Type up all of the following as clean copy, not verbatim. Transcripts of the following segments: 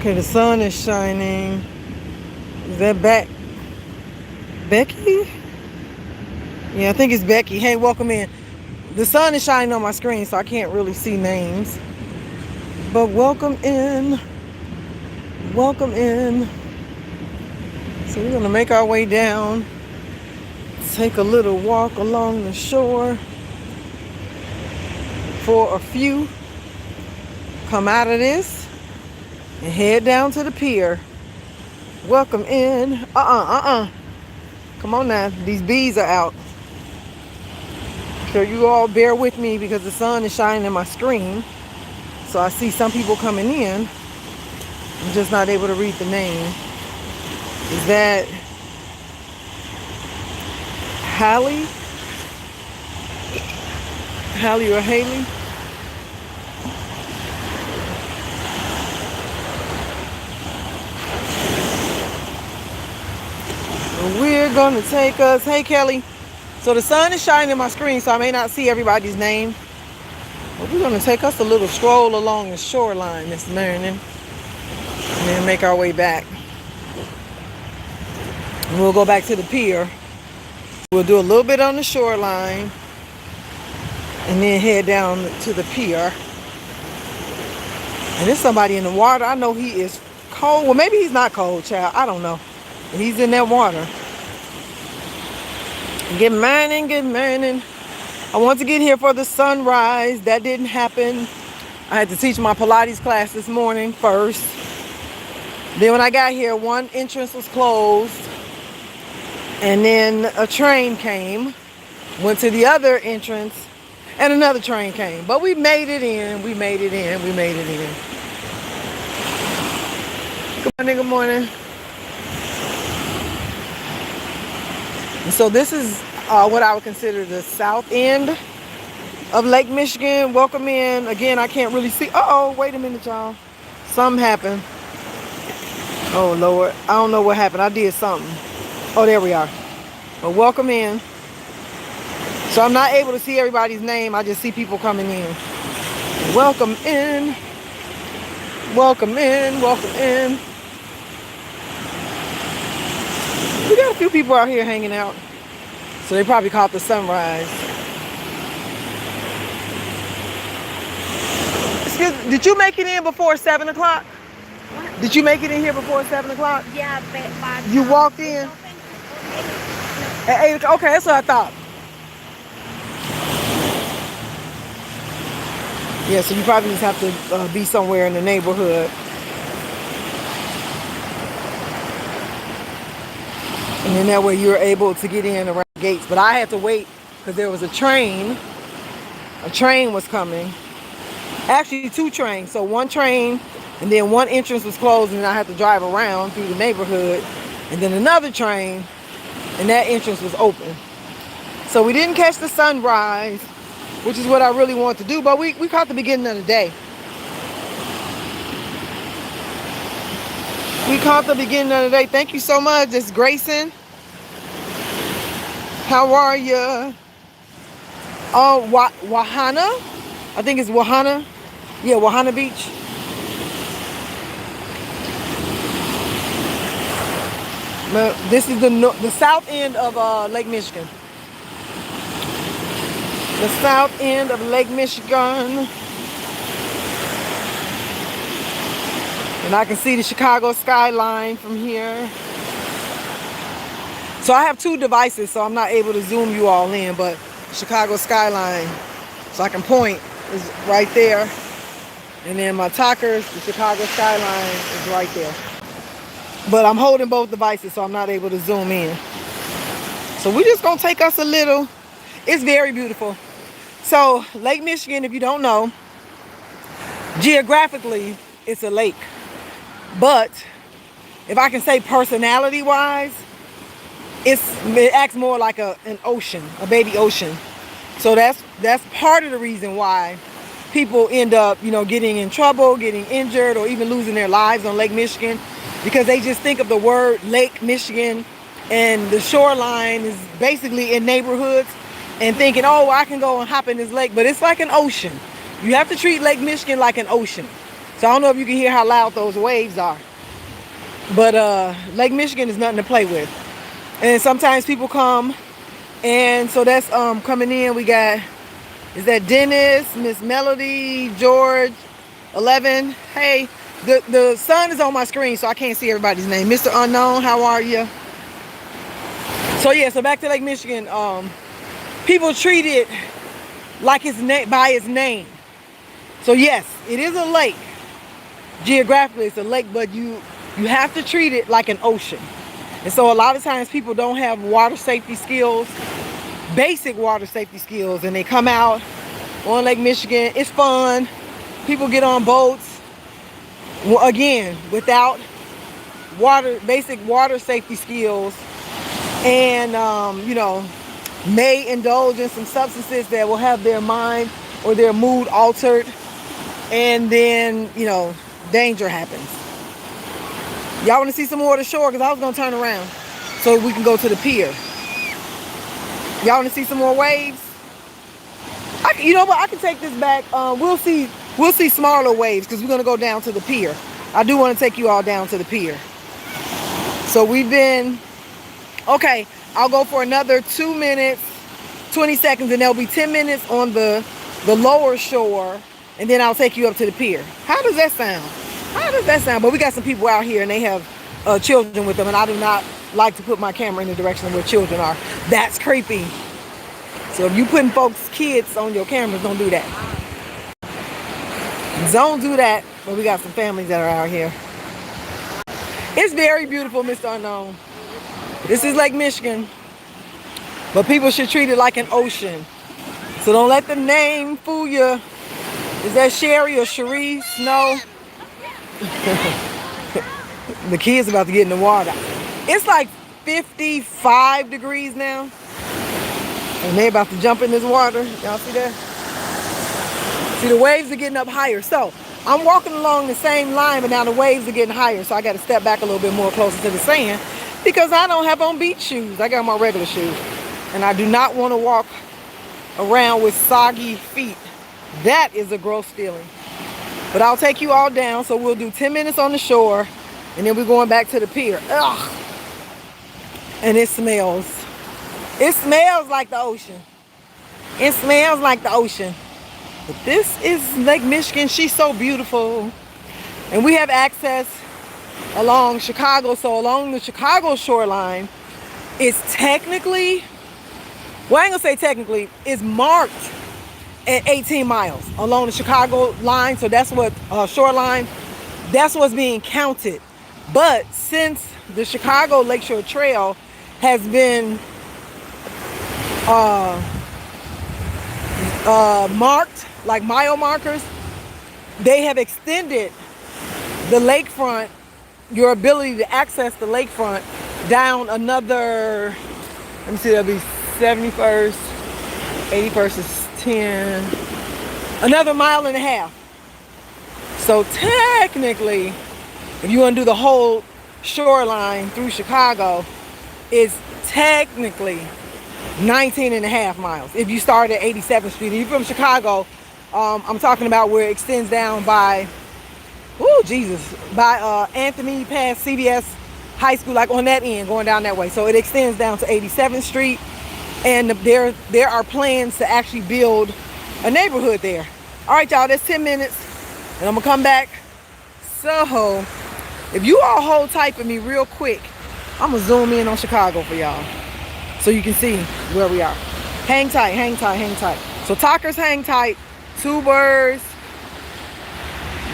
Okay, the sun is shining. Is that Becky? Yeah, I think it's Becky. Hey, welcome in. The sun is shining on my screen, so I can't really see names. But welcome in. Welcome in. So we're gonna make our way down. Take a little walk along the shore for a few. Come out of this and head down to the pier. Welcome in. Come on now. These bees are out. So you all bear with me because the sun is shining in my screen. So I see some people coming in. I'm just not able to read the name. Is that Hallie? Hallie or Haley? We're gonna take us. Hey Kelly. So the sun is shining in my screen, so I may not see everybody's name. But we're gonna take us a little stroll along the shoreline this morning. And then make our way back. And we'll go back to the pier. We'll do a little bit on the shoreline. And then head down to the pier. And there's somebody in the water. I know he is cold. Well, maybe he's not cold, child. I don't know. But he's in that water. Good morning, good morning. I want to get here for the sunrise. That didn't happen. I had to teach my Pilates class this morning first. Then when I got here, one entrance was closed. And then a train came. Went to the other entrance. And another train came. But we made it in. We made it in. We made it in. Good morning, good morning. And so this is what I would consider the south end of Lake Michigan. Welcome in. Again, I can't really see. Uh-oh, wait a minute, y'all. Something happened. Oh, Lord. I don't know what happened. I did something. Oh, there we are. But welcome in. So I'm not able to see everybody's name. I just see people coming in. Welcome in. Welcome in. Welcome in. We got a few people out here hanging out. So they probably caught the sunrise. Excuse me, did you make it in before 7 o'clock? What? Did you make it in here before 7 o'clock? Yeah, but you walked in? At 8 o'clock? Okay, that's what I thought. Yeah, so you probably just have to be somewhere in the neighborhood. And then that way you're able to get in around the gates. But I had to wait because there was a train. A train was coming. Actually, two trains. So one train and then one entrance was closed and then I had to drive around through the neighborhood. And then another train and that entrance was open. So we didn't catch the sunrise, which is what I really wanted to do. But we caught the beginning of the day. We caught the beginning of the day. Thank you so much. It's Grayson. How are you? Oh, Wahana? I think it's Wahana. Yeah, Wahana Beach. This is the south end of Lake Michigan. The south end of Lake Michigan. And I can see the Chicago skyline from here. So I have two devices, so I'm not able to zoom you all in, but Chicago skyline, so I can point, is right there. And then my talkers, the Chicago skyline is right there. But I'm holding both devices, so I'm not able to zoom in. So we're just gonna take us a little. It's very beautiful. So Lake Michigan, if you don't know, geographically, it's a lake. But if I can say personality-wise, it acts more like an ocean, a baby ocean. So that's part of the reason why people end up, getting in trouble, getting injured, or even losing their lives on Lake Michigan, because they just think of the word Lake Michigan and the shoreline is basically in neighborhoods and thinking, oh, I can go and hop in this lake, but it's like an ocean. You have to treat Lake Michigan like an ocean. So I don't know if you can hear how loud those waves are. But Lake Michigan is nothing to play with. And sometimes people come, and so that's coming in. We got, is that Dennis, Miss Melody, George, 11. Hey, the sun is on my screen, so I can't see everybody's name. Mr. Unknown, how are you? So yeah, so back to Lake Michigan. People treat it like its name, by its name. So yes, it is a lake. Geographically, it's a lake, but you have to treat it like an ocean. And so a lot of times people don't have water safety skills, basic water safety skills, and they come out on Lake Michigan. It's fun. People get on boats, again, without basic water safety skills, and you know, may indulge in some substances that will have their mind or their mood altered, and then, you know, danger happens. Y'all want to see some more of the shore? Because I was going to turn around so we can go to the pier. Y'all want to see some more waves? You know what? I can take this back. We'll see smaller waves because we're going to go down to the pier. I do want to take you all down to the pier. So we've been... Okay, I'll go for another 2 minutes, 20 seconds, and there'll be 10 minutes on the lower shore, and then I'll take you up to the pier. How does that sound? How does that sound? But we got some people out here, and they have children with them, and I do not like to put my camera in the direction where children are. That's creepy. So if you putting folks' kids on your cameras, don't do that. Don't do that. But we got some families that are out here. It's very beautiful, Mr. Unknown. This is Lake Michigan, but people should treat it like an ocean. So don't let the name fool you. Is that Sherry or Cherie? No. The kids about to get in the water. It's like 55 degrees now, and they about to jump in this water. Y'all see that? See, the waves are getting up higher. So I'm walking along the same line, but now the waves are getting higher. So I got to step back a little bit more closer to the sand because I don't have on beach shoes. I got my regular shoes, and I do not want to walk around with soggy feet. That is a gross feeling. But I'll take you all down. So we'll do 10 minutes on the shore, and then we're going back to the pier. Ugh. And it smells. It smells like the ocean. It smells like the ocean. But this is Lake Michigan. She's so beautiful. And we have access along Chicago. So along the Chicago shoreline, it's technically, well, I ain't gonna say technically, it's marked at 18 miles along the Chicago line. So that's what shoreline, that's what's being counted. But since the Chicago Lakeshore Trail has been marked, like mile markers, they have extended the lakefront, your ability to access the lakefront, down another, let me see, that'll be 71st, 81st is 10, another mile and a half. So technically, if you want to do the whole shoreline through Chicago, it's technically 19 and a half miles. If you start at 87th Street, if you're from Chicago, I'm talking about where it extends down by, oh Jesus, by Anthony past CVS High School, like on that end, going down that way. So it extends down to 87th Street, and there are plans to actually build a neighborhood there. All right, y'all, that's 10 minutes, and I'm gonna come back. So if you all hold tight for me real quick, I'm gonna zoom in on Chicago for y'all so you can see where we are. Hang tight, hang tight, hang tight. So talkers, hang tight. Tubers.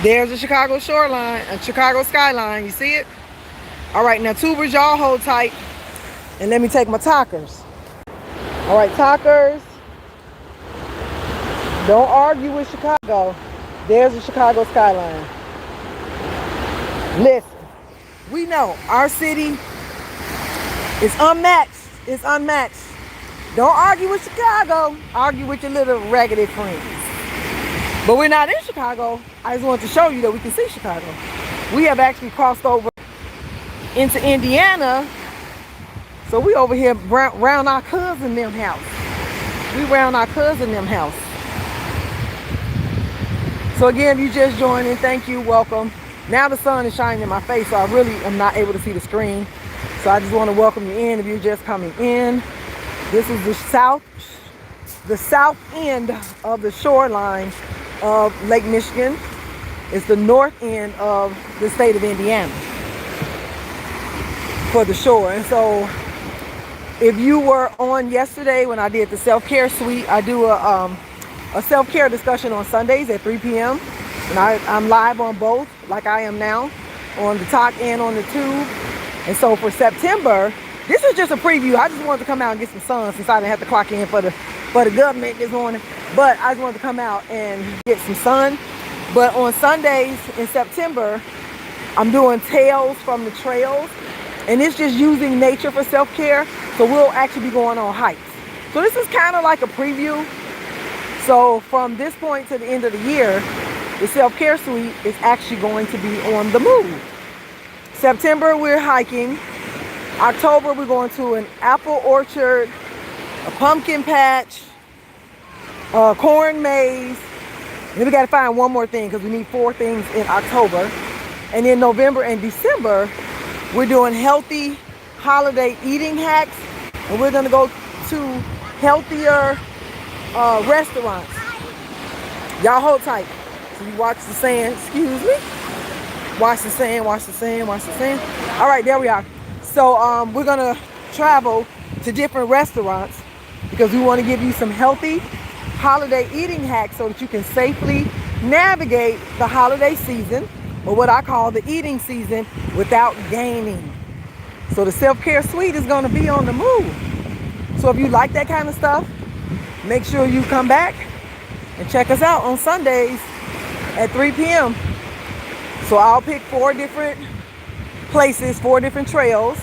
There's the Chicago shoreline, a Chicago skyline. You see it? All right, now tubers, y'all hold tight, and let me take my talkers. All right, talkers, don't argue with Chicago. There's the Chicago skyline. Listen, we know our city is unmatched. It's unmatched. Don't argue with Chicago. Argue with your little raggedy friends. But we're not in Chicago. I just want to show you that we can see Chicago. We have actually crossed over into Indiana. So we over here round our cousin them house. We round our cousin them house. So again, if you just joined in, thank you, welcome. Now the sun is shining in my face, so I really am not able to see the screen. So I just want to welcome you in if you're just coming in. This is the south end of the shoreline of Lake Michigan. It's the north end of the state of Indiana for the shore. And so if you were on yesterday when I did the self-care suite, I do a self-care discussion on Sundays at 3 p.m. And I'm live on both, like I am now, on the talk and on the tube. And so for September, this is just a preview. I just wanted to come out and get some sun since I didn't have to clock in for the government this morning. But I just wanted to come out and get some sun. But on Sundays in September, I'm doing Tales from the Trails. And it's just using nature for self-care. So we'll actually be going on hikes. So this is kind of like a preview. So from this point to the end of the year, the self-care suite is actually going to be on the move. September, we're hiking. October, we're going to an apple orchard, a pumpkin patch, corn maze. Then we got to find one more thing because we need 4 things in October. And in November and December, we're doing healthy holiday eating hacks. And we're going to go to healthier restaurants. Y'all hold tight. So you watch the sand, excuse me. Watch the sand, watch the sand, watch the sand. All right, there we are. So we're gonna travel to different restaurants because we want to give you some healthy holiday eating hacks so that you can safely navigate the holiday season, or what I call the eating season, without gaining. So the self-care suite is gonna be on the move. So if you like that kind of stuff, make sure you come back and check us out on Sundays at 3 p.m. So I'll pick 4 different places, 4 different trails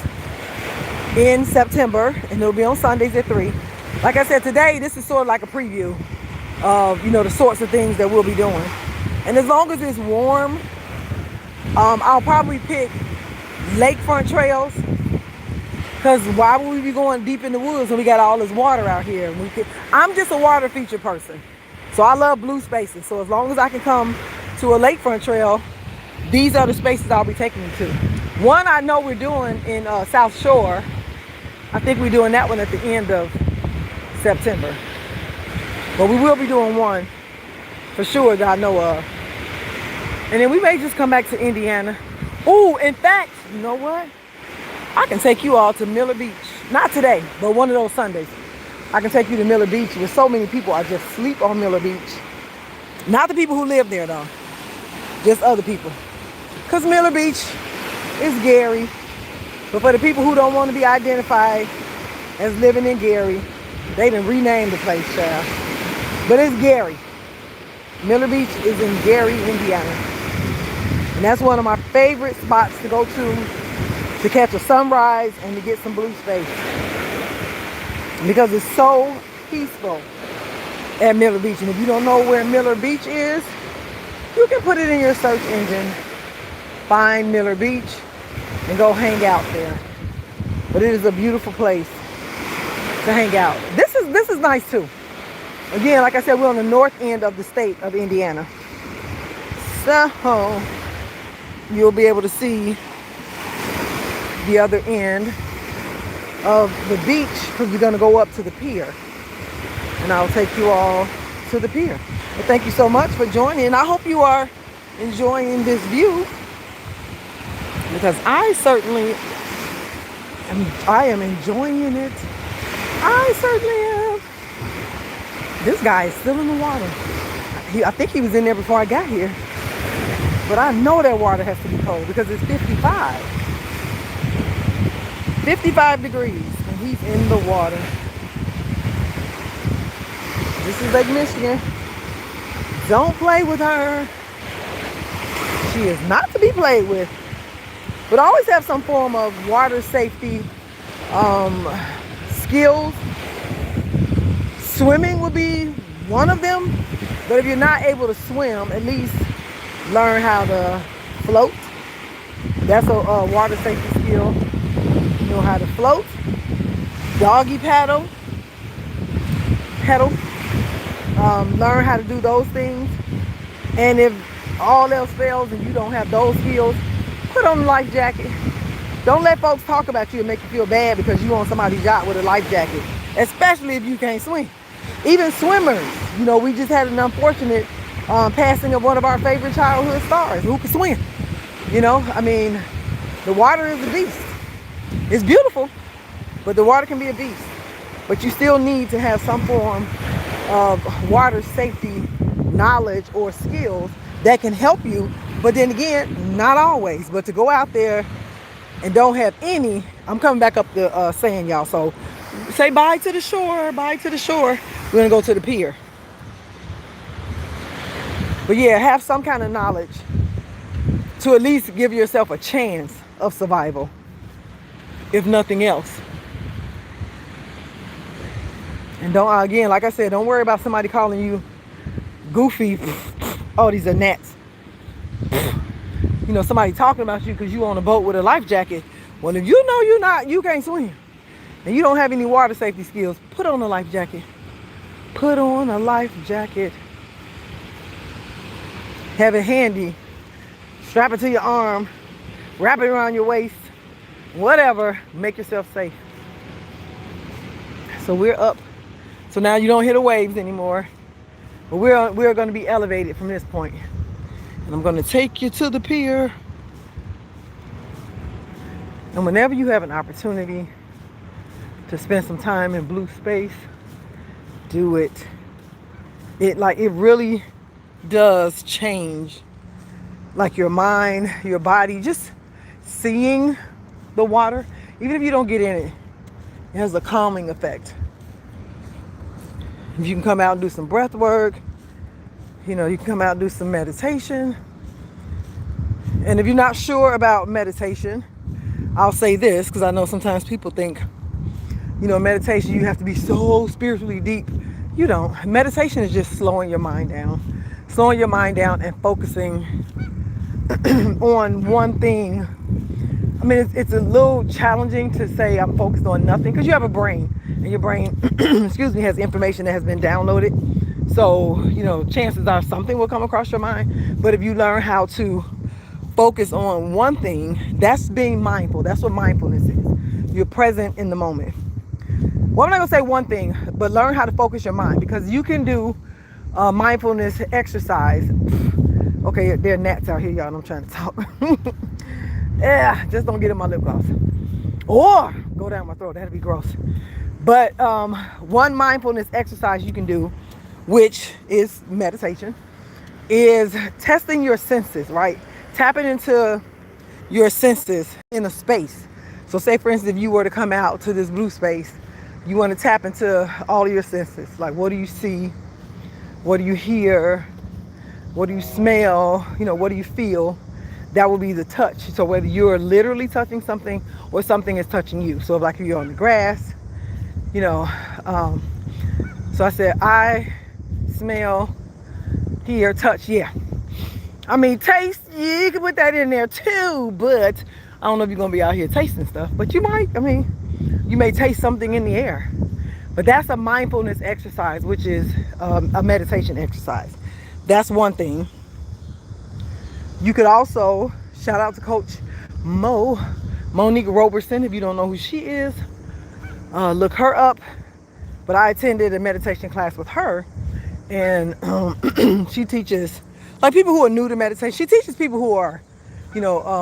in September, and it'll be on Sundays at 3. Like I said, today, this is sort of like a preview of, the sorts of things that we'll be doing. And as long as it's warm, I'll probably pick lakefront trails, because why would we be going deep in the woods when we got all this water out here? I'm just a water feature person. So I love blue spaces. So as long as I can come to a lakefront trail, these are the spaces I'll be taking you to. One I know we're doing in South Shore. I think we're doing that one at the end of September. But we will be doing one for sure that I know of. And then we may just come back to Indiana. Oh, in fact, you know what? I can take you all to Miller Beach. Not today, but one of those Sundays. I can take you to Miller Beach with so many people. I just sleep on Miller Beach. Not the people who live there though. Just other people. Because Miller Beach is Gary. But for the people who don't want to be identified as living in Gary, they done renamed the place, child. But it's Gary. Miller Beach is in Gary, Indiana. And that's one of my favorite spots to go to catch a sunrise and to get some blue space. Because it's so peaceful at Miller Beach. And if you don't know where Miller Beach is, you can put it in your search engine, find Miller Beach, and go hang out there. But it is a beautiful place to hang out. This is nice too. Again, like I said, we're on the north end of the state of Indiana. So you'll be able to see the other end of the beach because we're going to go up to the pier. And I'll take you all to the pier. But thank you so much for joining. I hope you are enjoying this view, because I certainly am enjoying it. I certainly am. This guy is still in the water. I think he was in there before I got here. But I know that water has to be cold because it's 55. 55 degrees and he's in the water. This is Lake Michigan. Don't play with her. She is not to be played with. But always have some form of water safety skills. Swimming would be one of them. But if you're not able to swim, at least learn how to float. That's a water safety skill. You know how to float. Doggy paddle. Learn how to do those things. And if all else fails and you don't have those skills, put on a life jacket. Don't let folks talk about you and make you feel bad because you on somebody's yacht with a life jacket, especially if you can't swim. Even swimmers, we just had an unfortunate passing of one of our favorite childhood stars who could swim. The water is a beast. It's beautiful, but the water can be a beast. But you still need to have some form of water safety knowledge or skills that can help you. But then again, not always. But to go out there and don't have any, I'm coming back up the sand, y'all. So say bye to the shore, bye to the shore. We're gonna go to the pier. But yeah, have some kind of knowledge to at least give yourself a chance of survival, if nothing else. And don't, again, like I said, don't worry about somebody calling you goofy. Oh, these are gnats. Somebody talking about you because you on a boat with a life jacket. Well, if you can't swim and you don't have any water safety skills, put on a life jacket. Put on a life jacket. Have it handy. Strap it to your arm. Wrap it around your waist. Whatever. Make yourself safe. So we're up. So now you don't hear the waves anymore. But we're going to be elevated from this point. And I'm going to take you to the pier. And whenever you have an opportunity to spend some time in blue space, do it. It really does change your mind, your body. Just seeing the water, even if you don't get in it, it has a calming effect. If you can come out and do some breath work, you can come out and do some meditation. And if you're not sure about meditation, I'll say this, because I know sometimes people think, meditation, you have to be so spiritually deep. You don't. Meditation is just slowing your mind down. Slowing your mind down and focusing on one thing. It's a little challenging to say I'm focused on nothing because you have a brain. And your brain, has information that has been downloaded. So, chances are something will come across your mind. But if you learn how to focus on one thing, that's being mindful. That's what mindfulness is. You're present in the moment. Well, I'm not going to say one thing, but learn how to focus your mind, because you can do mindfulness exercise. Okay, there are gnats out here, y'all, and I'm trying to talk. Yeah, just don't get in my lip gloss. Or go down my throat. That'd be gross. But one mindfulness exercise you can do, which is meditation, is testing your senses, right? Tapping into your senses in a space. So say, for instance, if you were to come out to this blue space, you want to tap into all of your senses. Like, what do you see? What do you hear? What do you smell? What do you feel? That will be the touch. So whether you're literally touching something or something is touching you. So if you're on the grass, so I said, I smell, hear, touch, yeah. Taste, yeah, you can put that in there too, but I don't know if you're going to be out here tasting stuff, but you might. You may taste something in the air. But that's a mindfulness exercise, which is a meditation exercise. That's one thing. You could also, shout out to Coach Monique Roberson, if you don't know who she is, look her up. But I attended a meditation class with her, and she teaches, people who are new to meditation. She teaches people who are,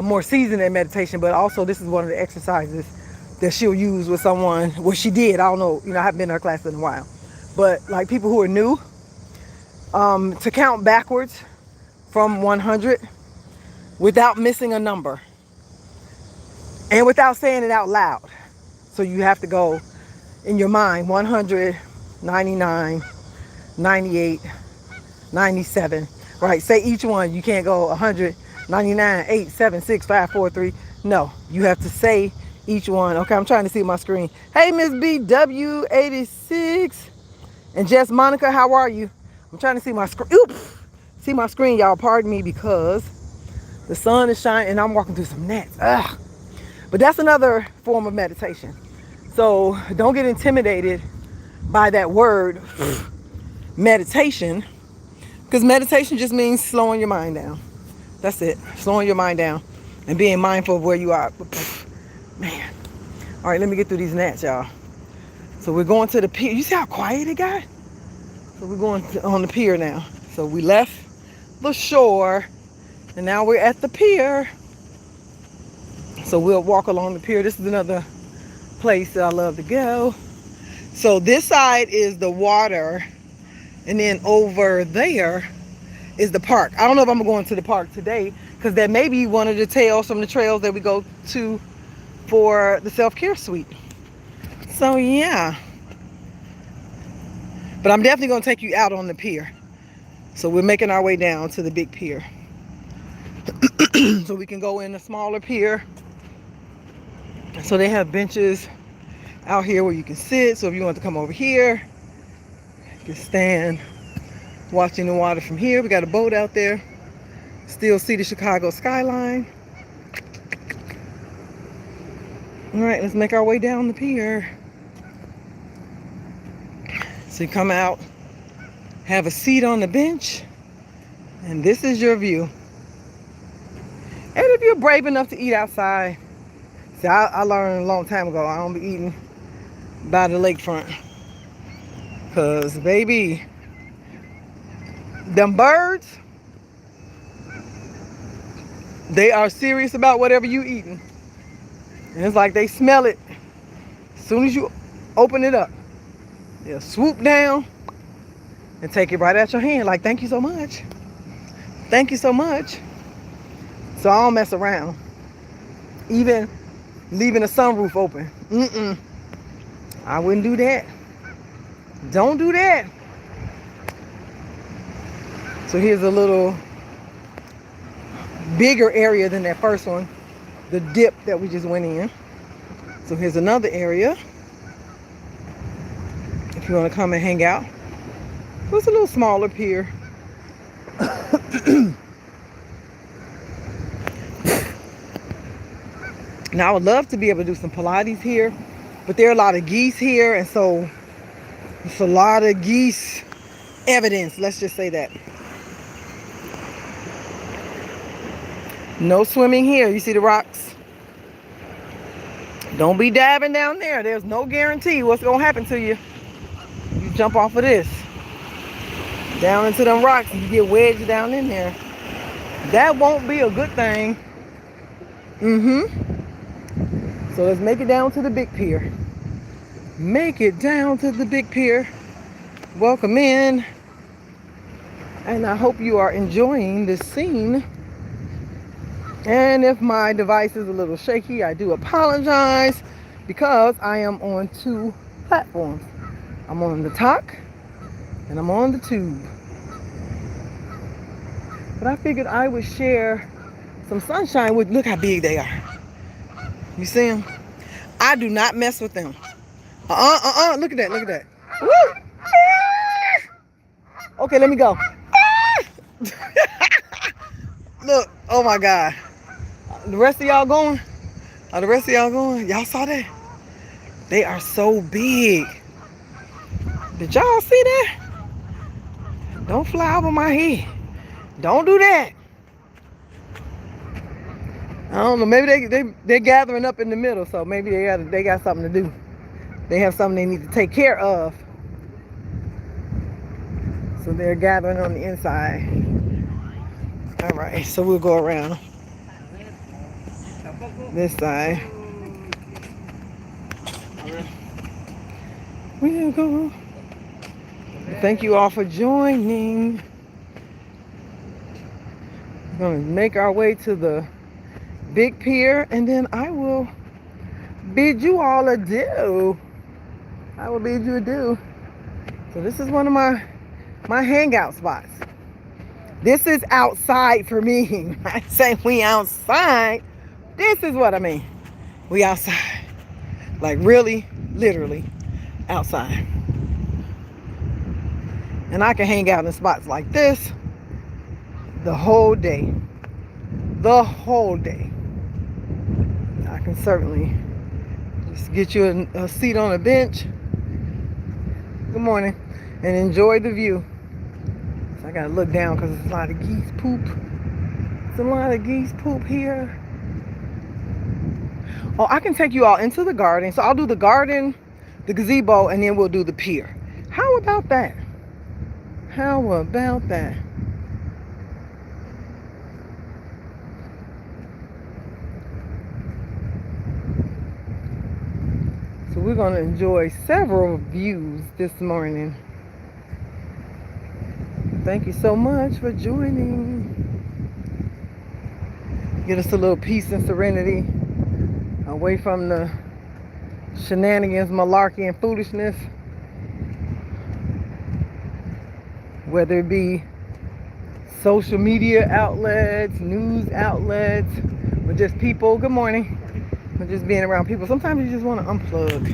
more seasoned in meditation, but also this is one of the exercises that she'll use with someone. Well, she did. I don't know. I haven't been to her class in a while. But people who are new, to count backwards from 100 without missing a number and without saying it out loud. So you have to go in your mind, 100, 99, 98, 97, right? Say each one. You can't go 100, 99, 8, 7, 6, 5, 4, 3. No, you have to say each one. Okay, I'm trying to see my screen. Hey, Miss BW86 and Jess Monica, how are you? I'm trying to see my screen. Oops, see my screen, y'all. Pardon me, because the sun is shining and I'm walking through some gnats. Ugh. But that's another form of meditation. So don't get intimidated by that word meditation, Because meditation just means slowing your mind down. That's it. Slowing your mind down and being mindful of where you are. Man. All right, let me get through these gnats, y'all. So we're going to the pier. You see how quiet it got? So we're going on the pier now. So we left the shore and now we're at the pier. So we'll walk along the pier. This is another place that I love to go. So this side is the water, and then over there is the park. I don't know if I'm going to the park today because that may be one of the trails from the trails that we go to for the self-care suite. So yeah. But I'm definitely going to take you out on the pier. So we're making our way down to the big pier. So we can go in the smaller pier. So they have benches out here where you can sit. So if you want to come over here, you can stand watching the water from here. We got a boat out there. Still see the Chicago skyline. All right, let's make our way down the pier. So you come out, have a seat on the bench, and this is your view. And if you're brave enough to eat outside, see, I learned a long time ago, I don't be eating by the lakefront. Because, baby, them birds, they are serious about whatever you eating. And it's like they smell it as soon as you open it up. They'll swoop down and take it right out your hand. Like, thank you so much. Thank you so much. So I don't mess around. Even leaving the sunroof open. I wouldn't do that. Don't do that. So here's a little bigger area than that first one. The dip that we just went in. So here's another area. If you want to come and hang out. It's a little smaller pier. Now I would love to be able to do some Pilates here, but there are a lot of geese here, and so it's a lot of geese evidence, let's just say that. No swimming here. You see the rocks? Don't be diving down there. There's no guarantee what's going to happen to you. You jump off of this. Down into them rocks and you get wedged down in there. That won't be a good thing. So let's make it down to the big pier. Make it down to the big pier. Welcome in. And I hope you are enjoying this scene. And if my device is a little shaky, I do apologize because I am on two platforms. I'm on the talk and I'm on the tube. But I figured I would share some sunshine with, look how big they are. You see them? I do not mess with them. Look at that, look at that. Woo! Okay, let me go. Look, oh my God. The rest of y'all going? Are the rest of y'all going? Y'all saw that? They are so big. Did y'all see that? Don't fly over my head. Don't do that. I don't know. Maybe they're gathering up in the middle, so maybe they got something to do. They have something they need to take care of. So they're gathering on the inside. All right, so we'll go around this side. We'll go. Thank you all for joining. We're going to make our way to the big pier, and then I will bid you all adieu. I will bid you adieu. So this is one of my hangout spots. This is outside for me. I say we outside. This is what I mean. We outside. Like really, literally outside. And I can hang out in spots like this the whole day. The whole day. I can certainly just get you a seat on a bench. Good morning. And enjoy the view. So I got gotta look down because there's a lot of geese poop. There's a lot of geese poop here. Oh, I can take you all into the garden. So I'll do the garden, the gazebo, and then we'll do the pier. How about that? How about that? So we're going to enjoy several views this morning. Thank you so much for joining. Get us a little peace and serenity away from the shenanigans, malarkey, and foolishness. Whether it be social media outlets, news outlets, or just people. Good morning. Or just being around people. Sometimes you just want to unplug.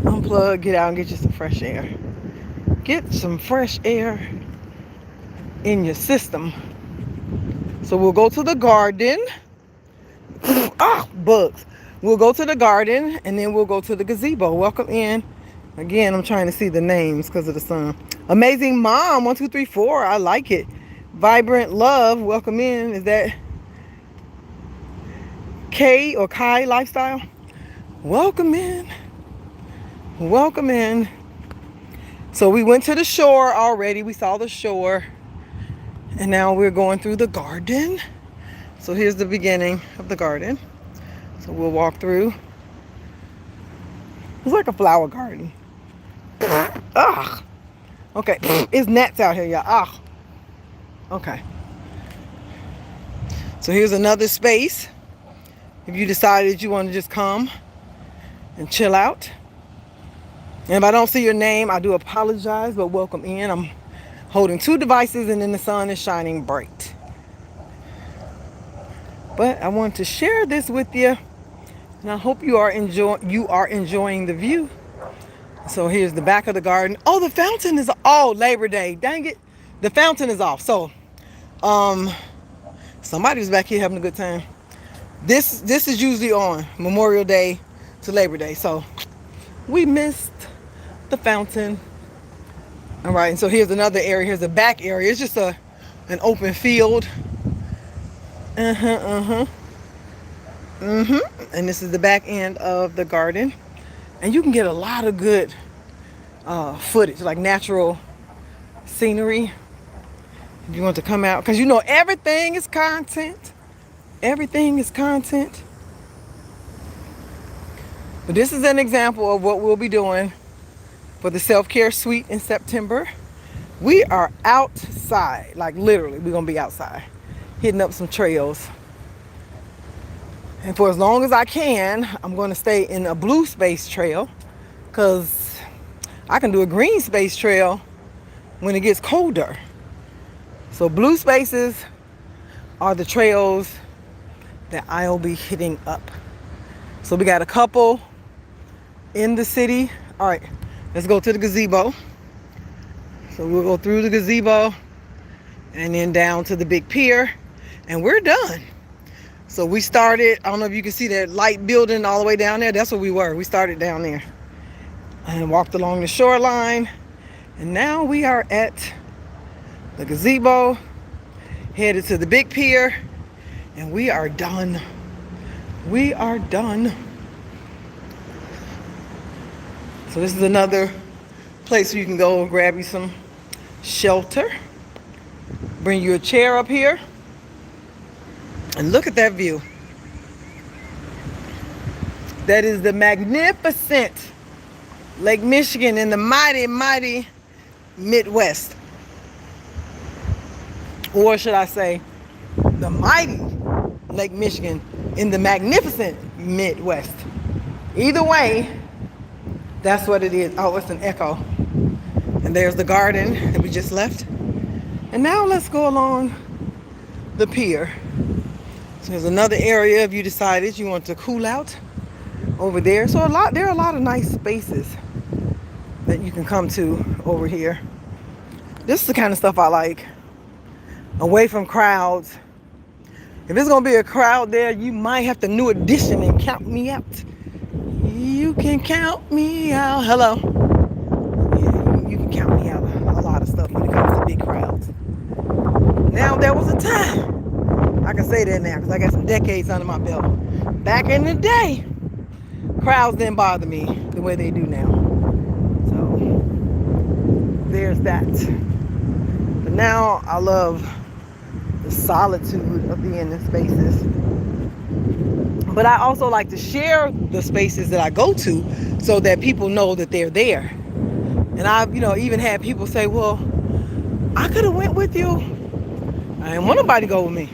Unplug, get out and get you some fresh air. Get some fresh air in your system. So we'll go to the garden. Bugs. We'll go to the garden and then we'll go to the gazebo. Welcome in. Again, I'm trying to see the names because of the sun. Amazing Mom, 1, 2, 3, 4. I like it. Vibrant Love, welcome in. Is that K or Kai Lifestyle? Welcome in. Welcome in. So we went to the shore already. We saw the shore. And now we're going through the garden. So here's the beginning of the garden. So we'll walk through. It's like a flower garden. Ugh. Okay. It's gnats out here, y'all. Ugh. Okay. So here's another space. If you decided you want to just come and chill out. And if I don't see your name, I do apologize, but welcome in. I'm holding 2 devices and then the sun is shining bright. But I want to share this with you. And I hope you are enjoying the view. So here's the back of the garden. Oh, the fountain is Labor Day. Dang it. The fountain is off. So somebody's back here having a good time. This is usually on Memorial Day to Labor Day. So we missed the fountain. All right, and so here's another area. Here's the back area. It's just an open field. And this is the back end of the garden. And you can get a lot of good footage, like natural scenery. If you want to come out, because you know everything is content. Everything is content. But this is an example of what we'll be doing for the self-care suite in September. We are outside, like literally, we're gonna be outside, hitting up some trails. And for as long as I can, I'm gonna stay in a blue space trail because I can do a green space trail when it gets colder. So blue spaces are the trails that I'll be hitting up. So we got a couple in the city. All right, let's go to the gazebo. So we'll go through the gazebo and then down to the big pier and we're done. So we started, I don't know if you can see that light building all the way down there. That's where we were. We started down there and walked along the shoreline. And now we are at the gazebo, headed to the big pier, and we are done. We are done. So this is another place where you can go grab you some shelter. Bring you a chair up here. And look at that view. That is the magnificent Lake Michigan in the mighty, mighty Midwest. Or should I say, the mighty Lake Michigan in the magnificent Midwest. Either way, that's what it is. Oh, it's an echo. And there's the garden that we just left. And now let's go along the pier. So there's another area if you decided you want to cool out over there. So there are a lot of nice spaces that you can come to over here. This is the kind of stuff I like. Away from crowds. If it's gonna be a crowd there, you might have to New Edition and count me out. You can count me out. Hello. Yeah, you can count me out a lot of stuff when it comes to big crowds. Now there was a time, I can say that now because I got some decades under my belt. Back in the day, crowds didn't bother me the way they do now. So there's that. But now I love the solitude of being in spaces. But I also like to share the spaces that I go to so that people know that they're there. And I've, even had people say, well, I could have went with you. I didn't want nobody to go with me.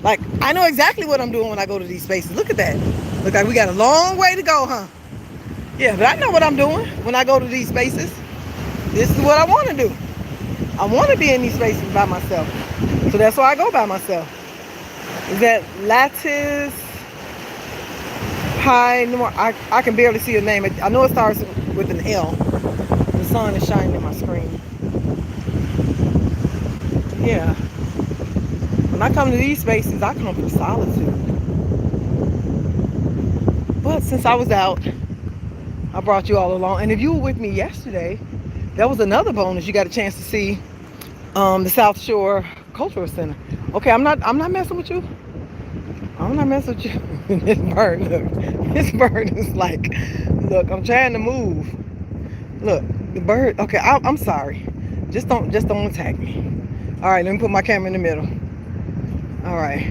Like, I know exactly what I'm doing when I go to these spaces. Look at that. Look like we got a long way to go, huh? Yeah, but I know what I'm doing when I go to these spaces. This is what I want to do. I want to be in these spaces by myself. So that's why I go by myself. Is that Lattice Pie? I can barely see your name. I know it starts with an L. The sun is shining in my screen. Yeah. When I come to these spaces, I come for solitude. But since I was out, I brought you all along. And if you were with me yesterday, that was another bonus. You got a chance to see the South Shore Cultural Center. Okay, I'm not messing with you. I'm not messing with you. This bird, look. This bird is like, look, I'm trying to move. Look, the bird. Okay, I'm sorry. Just don't attack me. All right, let me put my camera in the middle. All right.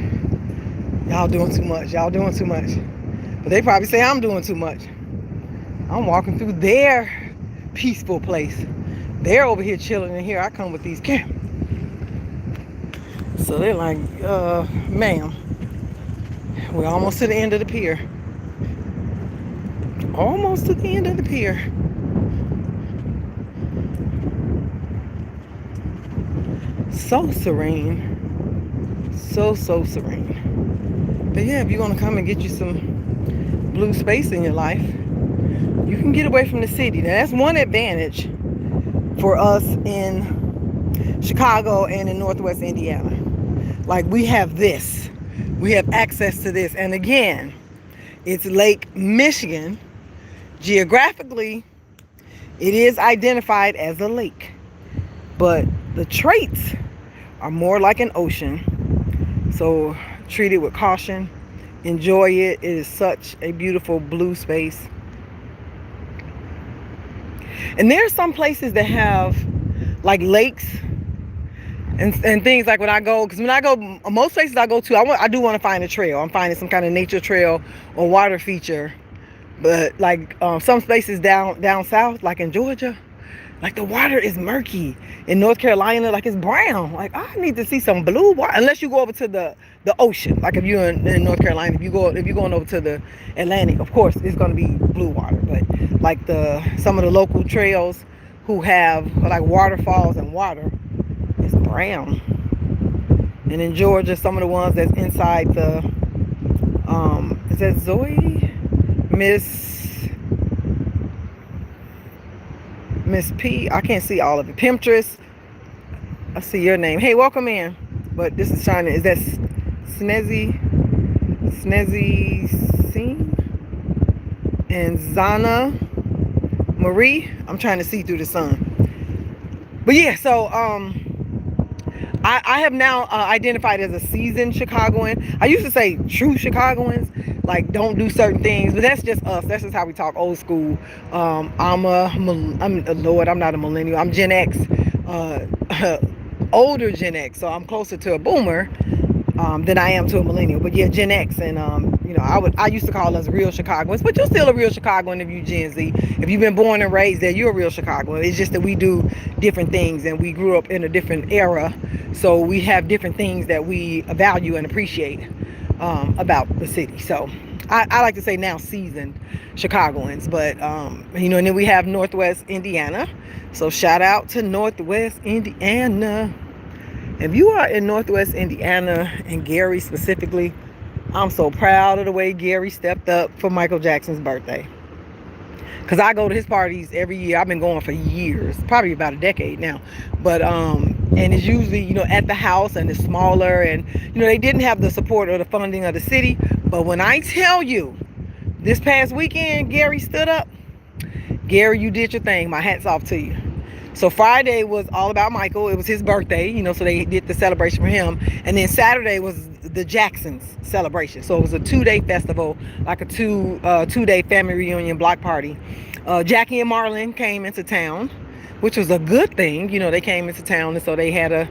Y'all doing too much. Y'all doing too much. But they probably say I'm doing too much. I'm walking through their peaceful place. They're over here chilling, and here I come with these cameras. So they're like, ma'am, we're almost to the end of the pier. Almost to the end of the pier. So serene. So serene. But yeah, if you're going to come and get you some blue space in your life, you can get away from the city. Now, that's one advantage for us in Chicago and in Northwest Indiana. Like, we have this. We have access to this. And again, it's Lake Michigan. Geographically, it is identified as a lake. But the traits are more like an ocean. So treat it with caution. Enjoy it. It is such a beautiful blue space. And there are some places that have like lakes and things like when I go, because when I go, most places I go to, I do want to find a trail. I'm finding some kind of nature trail or water feature. But like some spaces down south, like in Georgia, like the water is murky. In North Carolina, like it's brown. Like I need to see some blue water. Unless you go over to the ocean. Like if you're in North Carolina, if you're going over to the Atlantic, of course it's going to be blue water. But like some of the local trails who have like waterfalls and water, it's brown. And in Georgia, some of the ones that's inside the is that Zoe? Miss P, I can't see all of it. Pimptress, I see your name. Hey, welcome in. But this is shining. Is that Snezzy Scene? And Zana Marie. I'm trying to see through the sun. But yeah, so I have now identified as a seasoned Chicagoan. I used to say true Chicagoans, like don't do certain things, but that's just us. That's just how we talk, old school. I'm not a millennial. I'm Gen X, older Gen X, so I'm closer to a boomer than I am to a millennial. But yeah, Gen X, and I used to call us real Chicagoans, but you're still a real Chicagoan if you Gen Z. If you've been born and raised there, you're a real Chicagoan. It's just that we do different things, and we grew up in a different era, so we have different things that we value and appreciate about the city. So I like to say now seasoned Chicagoans, but and then we have Northwest Indiana. So shout out to Northwest Indiana. If you are in Northwest Indiana, and Gary specifically, I'm so proud of the way Gary stepped up for Michael Jackson's birthday. Because I go to his parties every year. I've been going for years, probably about a decade now. But and it's usually at the house, and it's smaller, and they didn't have the support or the funding of the city. But when I tell you, this past weekend Gary stood up. Gary, you did your thing. My hat's off to you. So Friday was all about Michael. It was his birthday, you know, so they did the celebration for him. And then Saturday was the Jacksons celebration. So it was a 2-day festival, like a two-day family reunion block party. Jackie and Marlon came into town, which was a good thing. You know, they came into town, and so they had a,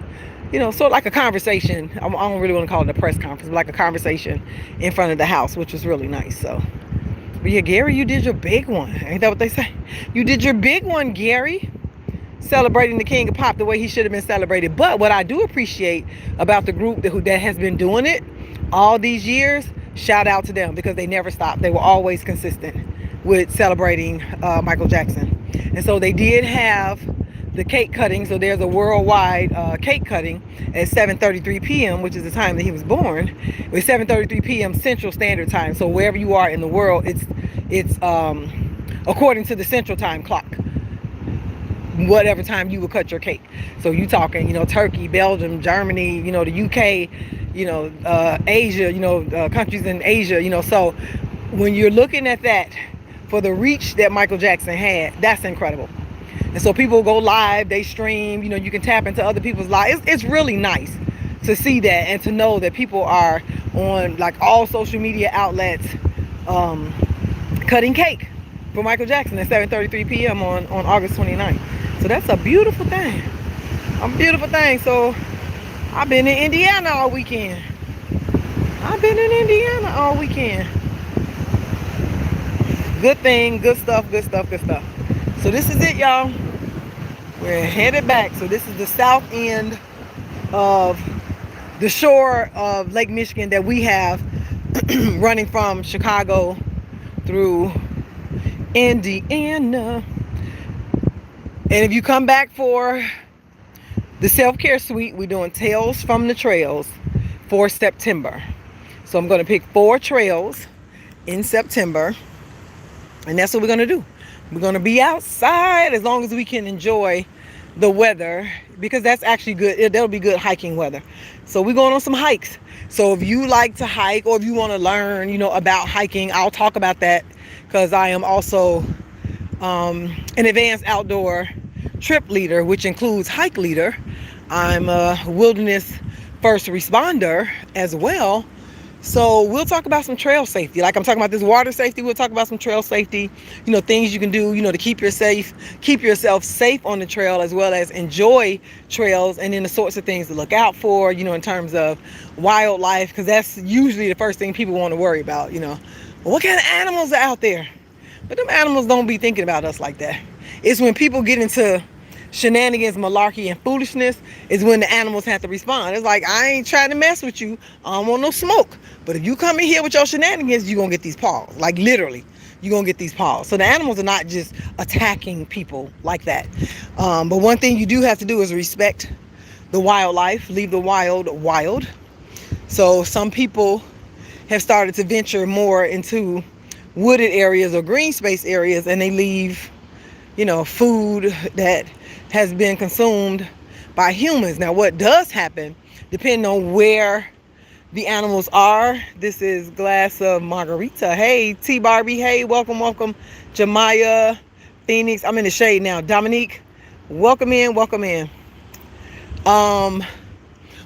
you know, sort of like a conversation. I don't really want to call it a press conference, but like a conversation in front of the house, which was really nice. So, but yeah, Gary, you did your big one. Ain't that what they say? You did your big one, Gary. Celebrating the King of Pop the way he should have been celebrated. But what I do appreciate about the group that has been doing it all these years, shout out to them, because they never stopped. They were always consistent with celebrating Michael Jackson. And so they did have the cake cutting. So there's a worldwide cake cutting at 7:33 p.m., which is the time that he was born. It was 7:33 p.m. Central Standard Time. So wherever you are in the world, it's according to the Central Time clock, whatever time you would cut your cake. So you talking, you know, Turkey, Belgium, Germany, you know, the UK, you know, Asia, you know, countries in Asia, you know. So when you're looking at that, for the reach that Michael Jackson had, that's incredible. And so people go live, they stream, you know, you can tap into other people's lives. It's really nice to see that and to know that people are on like all social media outlets cutting cake for Michael Jackson at 7:33 p.m. on August 29th. So that's a beautiful thing. A beautiful thing. So I've been in Indiana all weekend. Good thing, good stuff. So this is it, y'all. We're headed back. So this is the south end of the shore of Lake Michigan that we have running from Chicago through Indiana. And if you come back for the self-care suite, we're doing Tales from the Trails for September. So I'm going to pick 4 trails in September, and that's what we're going to do. We're going to be outside as long as we can enjoy the weather, because that's actually good. That'll be good hiking weather. So we're going on some hikes. So if you like to hike, or if you want to learn, you know, about hiking, I'll talk about that, because I am also an advanced outdoor trip leader, which includes hike leader. I'm a wilderness first responder as well. So we'll talk about some trail safety. Like I'm talking about this water safety, we'll talk about some trail safety, you know, things you can do, you know, to keep yourself safe on the trail, as well as enjoy trails, and then the sorts of things to look out for, you know, in terms of wildlife, because that's usually the first thing people want to worry about, you know. Well, what kind of animals are out there? But them animals don't be thinking about us like that. It's when people get into shenanigans, malarkey, and foolishness is when the animals have to respond. It's like, I ain't trying to mess with you. I don't want no smoke. But if you come in here with your shenanigans, you're going to get these paws. Like literally, you're going to get these paws. So the animals are not just attacking people like that. But one thing you do have to do is respect the wildlife. Leave the wild. So some people have started to venture more into wooded areas or green space areas, and they leave, you know, food that has been consumed by humans. Now, what does happen, depending on where the animals are, this is glass of margarita. Hey, T Barbie. Hey, welcome. Jemiah, Phoenix. I'm in the shade now. Dominique, welcome in.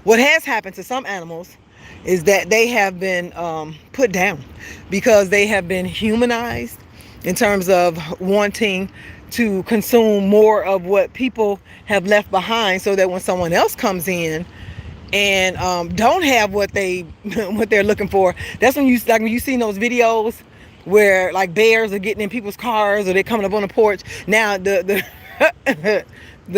What has happened to some animals is that they have been put down because they have been humanized in terms of wanting to consume more of what people have left behind, so that when someone else comes in and don't have what they're looking for, that's when you see those videos where like bears are getting in people's cars, or they're coming up on the porch. Now the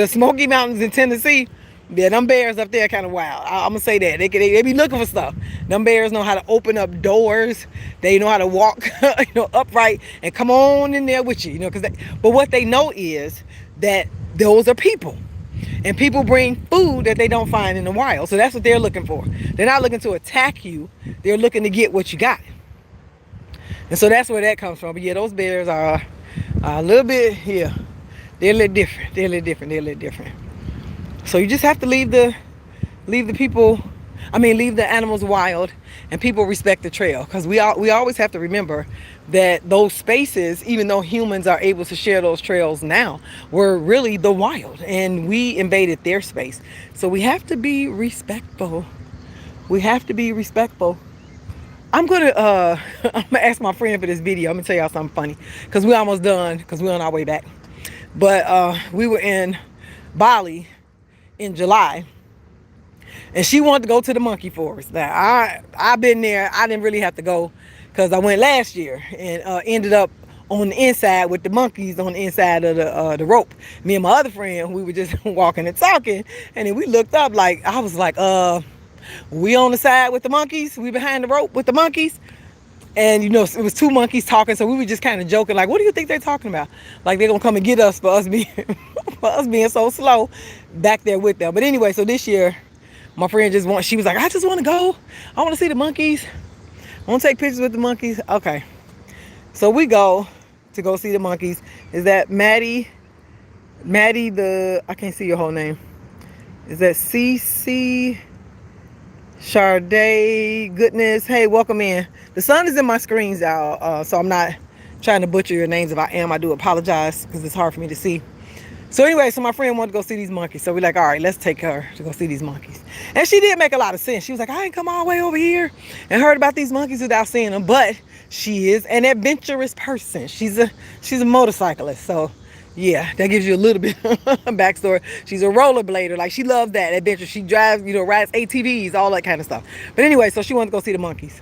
Smoky Mountains in Tennessee, yeah, them bears up there kind of wild. I'm gonna say that they be looking for stuff. Them bears know how to open up doors. They know how to walk, you know, upright and come on in there with you, you know. But what they know is that those are people, and people bring food that they don't find in the wild. So that's what they're looking for. They're not looking to attack you. They're looking to get what you got. And so that's where that comes from. But yeah, those bears are a little bit, yeah, they're a little different. So you just have to leave the people leave the animals wild, and people respect the trail. Because we always have to remember that those spaces, even though humans are able to share those trails now, were really the wild, and we invaded their space. So we have to be respectful. We have to be respectful. I'm gonna I'm gonna ask my friend for this video. I'm gonna tell y'all something funny, because we're almost done, because we're on our way back. But we were in Bali in July, and she wanted to go to the monkey forest. Now I've been there. I didn't really have to go because I went last year and ended up on the inside with the monkeys on the inside of the rope. Me and my other friend, we were just walking and talking, and then we looked up, like, I was like, we on the side with the monkeys, we behind the rope with the monkeys. And you know, it was two monkeys talking, so we were just kind of joking, like, what do you think they're talking about? Like they're gonna come and get us for us being for us being so slow back there with them. But anyway, so this year my friend she was like, I just want to go. I want to see the monkeys. I want to take pictures with the monkeys. Okay. So we go to go see the monkeys. Is that Maddie? I can't see your whole name. Is that CC? Sade, goodness. Hey, welcome in. The sun is in my screens, y'all. So I'm not trying to butcher your names. If I am, I do apologize, because it's hard for me to see. So anyway, so my friend wanted to go see these monkeys. So we're like, all right, let's take her to go see these monkeys. And she did make a lot of sense. She was like, I ain't come all the way over here and heard about these monkeys without seeing them. But she is an adventurous person. She's a motorcyclist. So yeah, that gives you a little bit of backstory. She's a rollerblader. Like, she loves that adventure. She drives, rides ATVs, all that kind of stuff. But anyway, so she wanted to go see the monkeys.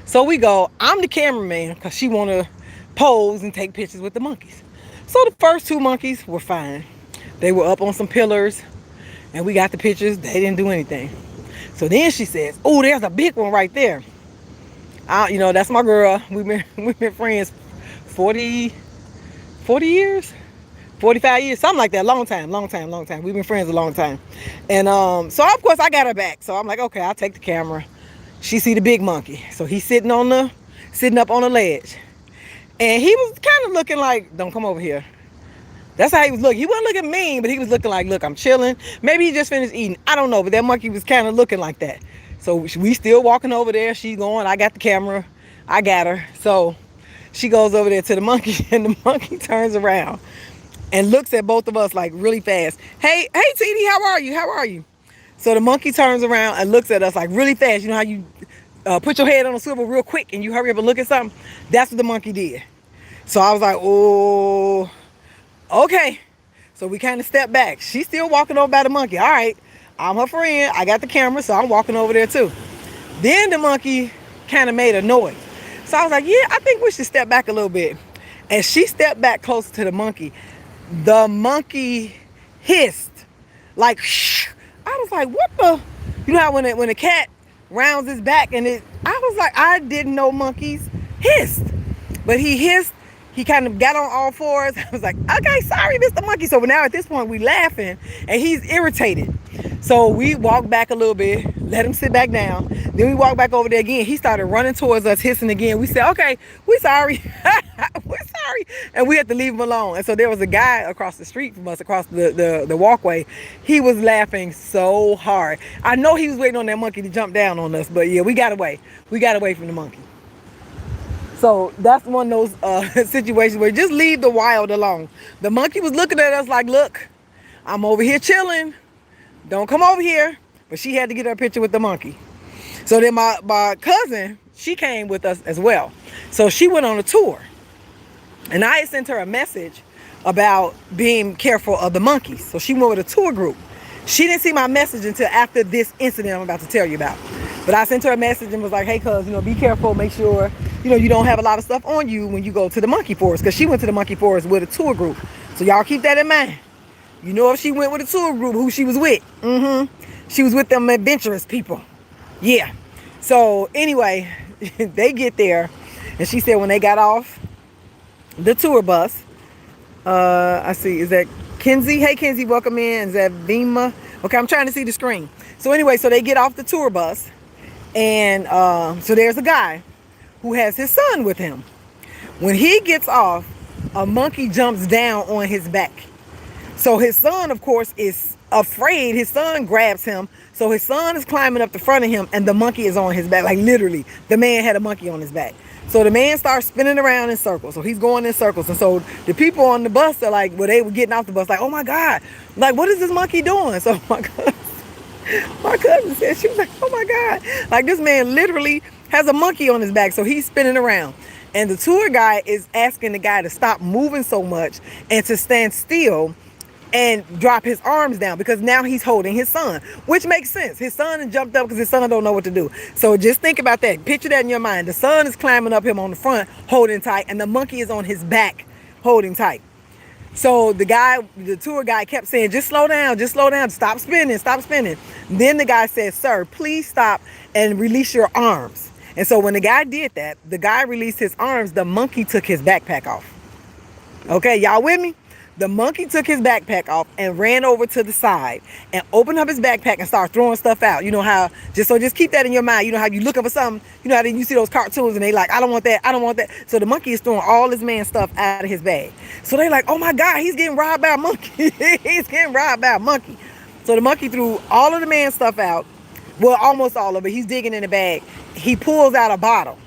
So we go. I'm the cameraman because she want to pose and take pictures with the monkeys. So the first two monkeys were fine. They were up on some pillars, and we got the pictures. They didn't do anything. So then she says, oh, there's a big one right there. That's my girl. We've been friends 40 years, 45 years, something like that. Long time. We've been friends a long time. And so of course I got her back. So I'm like, okay, I'll take the camera. She see the big monkey. So he's sitting up on the ledge. And he was kind of looking like, don't come over here. That's how he was looking. He wasn't looking mean, but he was looking like, look, I'm chilling. Maybe he just finished eating. I don't know, but that monkey was kind of looking like that. So we still walking over there. She's going. I got the camera. I got her. So she goes over there to the monkey, and the monkey turns around and looks at both of us like really fast. Hey, TD, how are you? So the monkey turns around and looks at us like really fast. You know how you put your head on a swivel real quick and you hurry up and look at something? That's what the monkey did. So I was like, oh, okay. So we kind of stepped back. She's still walking over by the monkey. All right, I'm her friend. I got the camera, so I'm walking over there too. Then the monkey kind of made a noise. So I was like, yeah, I think we should step back a little bit. And she stepped back closer to the monkey. The monkey hissed like, shh. I was like, what the? You know how when a cat rounds his back I was like, I didn't know monkeys hissed. But he hissed. He kind of got on all fours. I was like, okay, sorry, Mr. Monkey. So now at this point, we laughing, and he's irritated. So we walked back a little bit, let him sit back down. Then we walked back over there again. He started running towards us, hissing again. We said, okay, we're sorry. We're sorry. And we had to leave him alone. And so there was a guy across the street from us, across the walkway. He was laughing so hard. I know he was waiting on that monkey to jump down on us, but yeah, we got away. We got away from the monkey. So that's one of those situations where just leave the wild alone. The monkey was looking at us like, look, I'm over here chilling. Don't come over here. But she had to get her picture with the monkey. So then my cousin, she came with us as well. So she went on a tour. And I had sent her a message about being careful of the monkeys. So she went with a tour group. She didn't see my message until after this incident I'm about to tell you about. But I sent her a message and was like, hey, cuz, be careful. Make sure, you don't have a lot of stuff on you when you go to the monkey forest. Because she went to the monkey forest with a tour group. So y'all keep that in mind. If she went with a tour group, who she was with. She was with them adventurous people. Yeah. So anyway, they get there. And she said when they got off the tour bus, I see, is that Kenzie? Hey, Kenzie, welcome in. Is that Vima? Okay, I'm trying to see the screen. So anyway, so they get off the tour bus. And so there's a guy who has his son with him. When he gets off, a monkey jumps down on his back. So his son, of course, is afraid, his son grabs him. So his son is climbing up the front of him, and the monkey is on his back. Like literally, the man had a monkey on his back. So the man starts spinning around in circles. So he's going in circles. And so the people on the bus are like, well, they were getting off the bus, like, oh my God, like, what is this monkey doing? So my cousin said, she was like, oh my God, like this man literally has a monkey on his back. So he's spinning around. And the tour guide is asking the guy to stop moving so much and to stand still and drop his arms down, because now he's holding his son, which makes sense. His son has jumped up because his son don't know what to do. So just think about that. Picture that in your mind. The son is climbing up him on the front, holding tight, and the monkey is on his back, holding tight. So the tour guide kept saying, just slow down, stop spinning, stop spinning. Then the guy said, sir, please stop and release your arms. And so when the guy did that, the guy released his arms, the monkey took his backpack off. Okay, y'all with me? The monkey took his backpack off and ran over to the side and opened up his backpack and started throwing stuff out. You know how, just keep that in your mind. You know how you looking for something, you know how you see those cartoons and they like, I don't want that, I don't want that. So the monkey is throwing all this man's stuff out of his bag. So they like, oh my God, he's getting robbed by a monkey. He's getting robbed by a monkey. So the monkey threw all of the man's stuff out. Well, almost all of it. He's digging in the bag. He pulls out a bottle,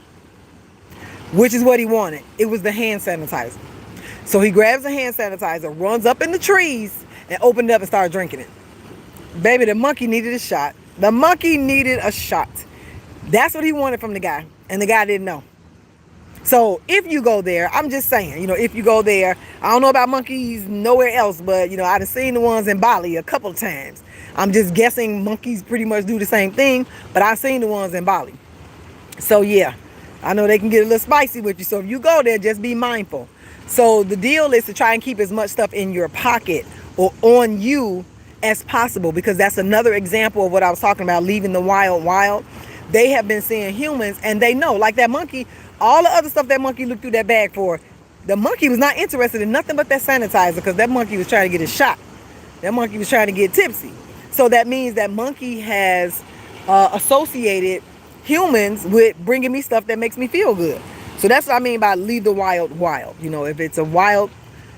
which is what he wanted. It was the hand sanitizer. So he grabs a hand sanitizer, runs up in the trees, and opened it up and started drinking it. Baby, the monkey needed a shot. The monkey needed a shot. That's what he wanted from the guy, and the guy didn't know. So if you go there, I'm just saying, if you go there, I don't know about monkeys nowhere else, but, I've seen the ones in Bali a couple of times. I'm just guessing monkeys pretty much do the same thing, but I've seen the ones in Bali. So yeah, I know they can get a little spicy with you. So if you go there, just be mindful. So the deal is to try and keep as much stuff in your pocket or on you as possible, because that's another example of what I was talking about, leaving the wild. They have been seeing humans, and they know, like that monkey, all the other stuff that monkey looked through that bag for, the monkey was not interested in nothing but that sanitizer, because that monkey was trying to get a shot. That monkey was trying to get tipsy. So that means that monkey has associated humans with bringing me stuff that makes me feel good. So that's what I mean by leave the wild. If it's a wild,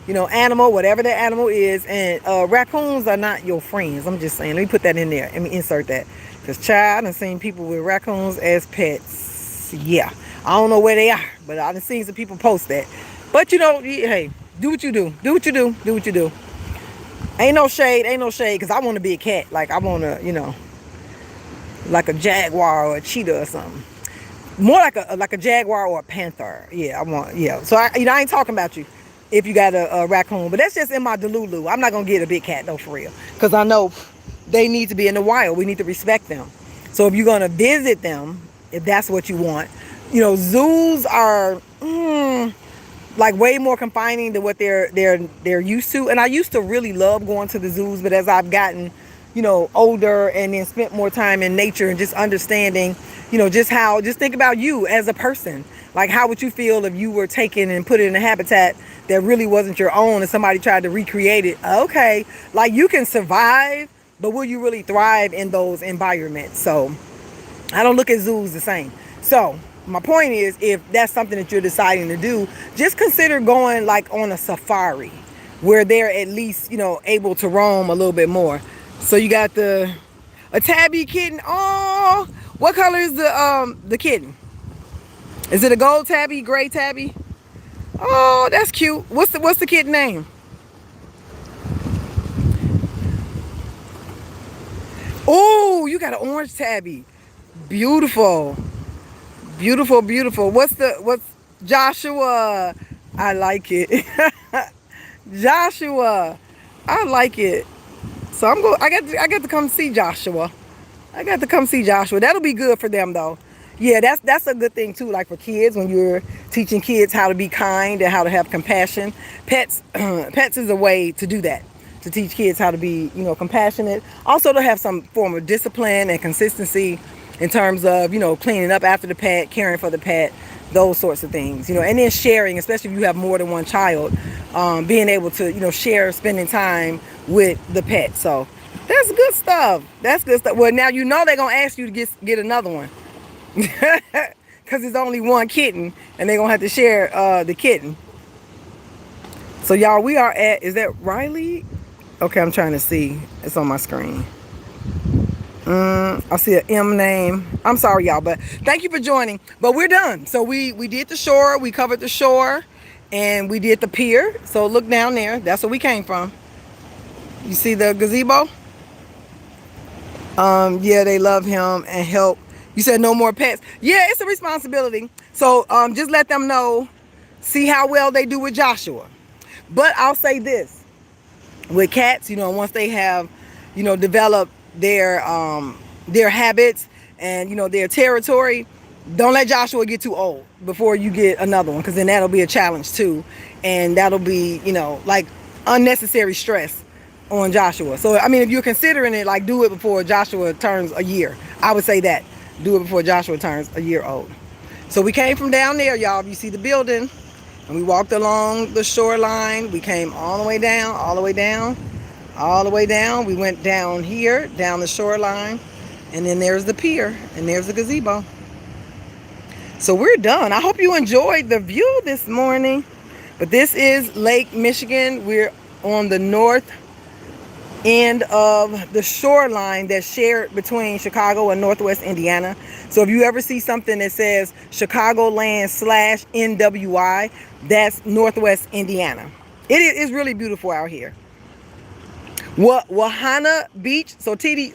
animal, whatever that animal is. And raccoons are not your friends. I'm just saying. Let me put that in there. Let me insert that. Because, child, I've seen people with raccoons as pets. Yeah. I don't know where they are, but I've seen some people post that. But, hey, do what you do. Do what you do. Do what you do. Ain't no shade. Because I want to be a cat. Like, I want to, like a jaguar or a cheetah or something. More like a jaguar or a panther. Yeah, So I ain't talking about you if you got a raccoon, but that's just in my delulu. I'm not gonna get a big cat though, for real, because I know they need to be in the wild. We need to respect them. So if you're gonna visit them, if that's what you want, zoos are like way more confining than what they're used to. And I used to really love going to the zoos, but as I've gotten older and then spent more time in nature and just understanding, just think about you as a person. Like, how would you feel if you were taken and put in a habitat that really wasn't your own and somebody tried to recreate it? Okay, like, you can survive, but will you really thrive in those environments? So I don't look at zoos the same. So my point is, if that's something that you're deciding to do, just consider going like on a safari where they're at least, able to roam a little bit more. So you got a tabby kitten. Oh, what color is the kitten? Is it a gold tabby, gray tabby? Oh, that's cute. What's the kitten name? Oh, you got an orange tabby. Beautiful. Beautiful. What's Joshua? I like it. Joshua. I like it. So I got to come see Joshua. That'll be good for them though. Yeah, that's a good thing too. Like for kids, when you're teaching kids how to be kind and how to have compassion, pets is a way to do that. To teach kids how to be, compassionate. Also to have some form of discipline and consistency in terms of, cleaning up after the pet, caring for the pet, those sorts of things, and then sharing, especially if you have more than one child, being able to, share, spending time with the pet. So that's good stuff. Well, now they're gonna ask you to get another one because it's only one kitten and they're gonna have to share the kitten. So y'all, we are at, is that Riley? Okay, I'm trying to see. It's on my screen. I see an M name. I'm sorry, y'all, but thank you for joining. But we're done. So we did the shore. We covered the shore, and we did the pier. So look down there. That's where we came from. You see the gazebo? Yeah, they love him and help. You said no more pets. Yeah, it's a responsibility. So just let them know. See how well they do with Joshua. But I'll say this: with cats, once they have, developed their habits and their territory, don't let Joshua get too old before you get another one, because then that'll be a challenge too, and that'll be like unnecessary stress on Joshua. So I mean, if you're considering it, like, do it before Joshua turns a year. I would say that do it before Joshua turns a year old. So we came from down there, y'all. You see the building, and we walked along the shoreline. We came all the way down, all the way down, all the way down. We went down here, down the shoreline, and then there's the pier, and there's the gazebo. So we're done. I hope you enjoyed the view this morning. But this is Lake Michigan. We're on the north end of the shoreline that's shared between Chicago and Northwest Indiana. So if you ever see something that says Chicagoland/NWI, that's Northwest Indiana. It is really beautiful out here. Wahana Beach. So TD,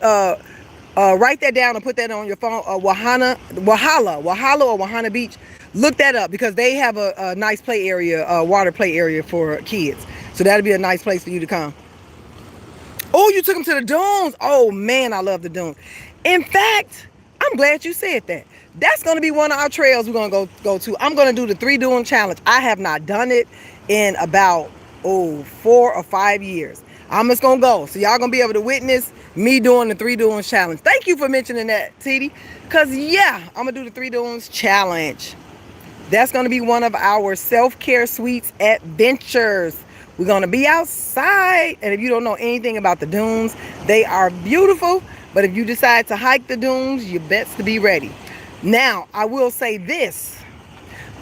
write that down and put that on your phone. Wahala or Wahana Beach. Look that up, because they have a nice play area, water play area for kids. So that'll be a nice place for you to come. Oh, you took them to the dunes. Oh man, I love the dunes. In fact, I'm glad you said that. That's going to be one of our trails we're going to go to. I'm going to do the 3 dune challenge. I have not done it in about 4 or 5 years. I'm just going to go. So y'all going to be able to witness me doing the 3 dunes challenge. Thank you for mentioning that, TD. Because yeah, I'm going to do the 3 dunes challenge. That's going to be one of our self-care suites adventures. We're going to be outside, and if you don't know anything about the dunes, they are beautiful. But if you decide to hike the dunes, you best to be ready. Now, I will say this.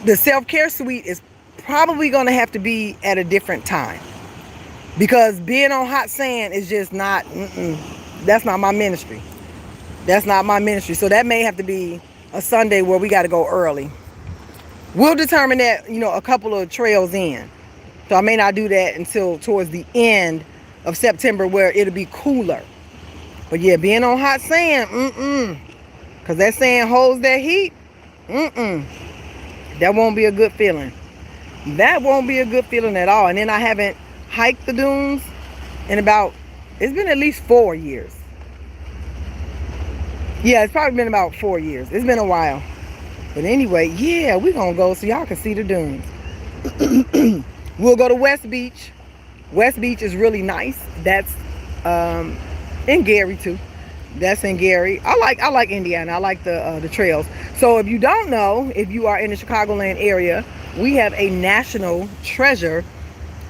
The self-care suite is probably going to have to be at a different time, because being on hot sand is just not, that's not my ministry. That's not my ministry. So that may have to be a Sunday where we got to go early. We'll determine that, a couple of trails in. So I may not do that until towards the end of September, where it'll be cooler. But yeah, being on hot sand, because that sand holds that heat, that won't be a good feeling. That won't be a good feeling at all. And then I haven't hiked the dunes in it's been at least 4 years. Yeah, it's probably been about 4 years. It's been a while. But anyway, yeah, we're going to go so y'all can see the dunes. We'll go to West Beach. West Beach is really nice. That's in Gary too. That's in Gary. I like Indiana. I like the trails. So if you don't know, if you are in the Chicagoland area, we have a national treasure,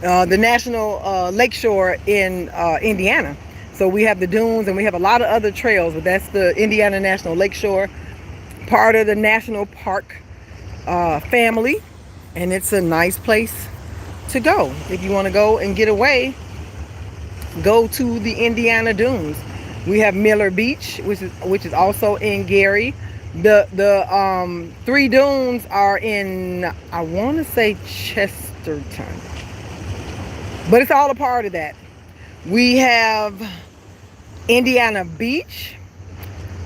the National Lakeshore in Indiana. So we have the dunes, and we have a lot of other trails, but that's the Indiana National Lakeshore, part of the National Park family, and it's a nice place to go. If you want to go and get away, go to the Indiana Dunes. We have Miller Beach, which is also in Gary. The 3 dunes are in, I want to say, Chesterton, but it's all a part of that. We have Indiana Beach,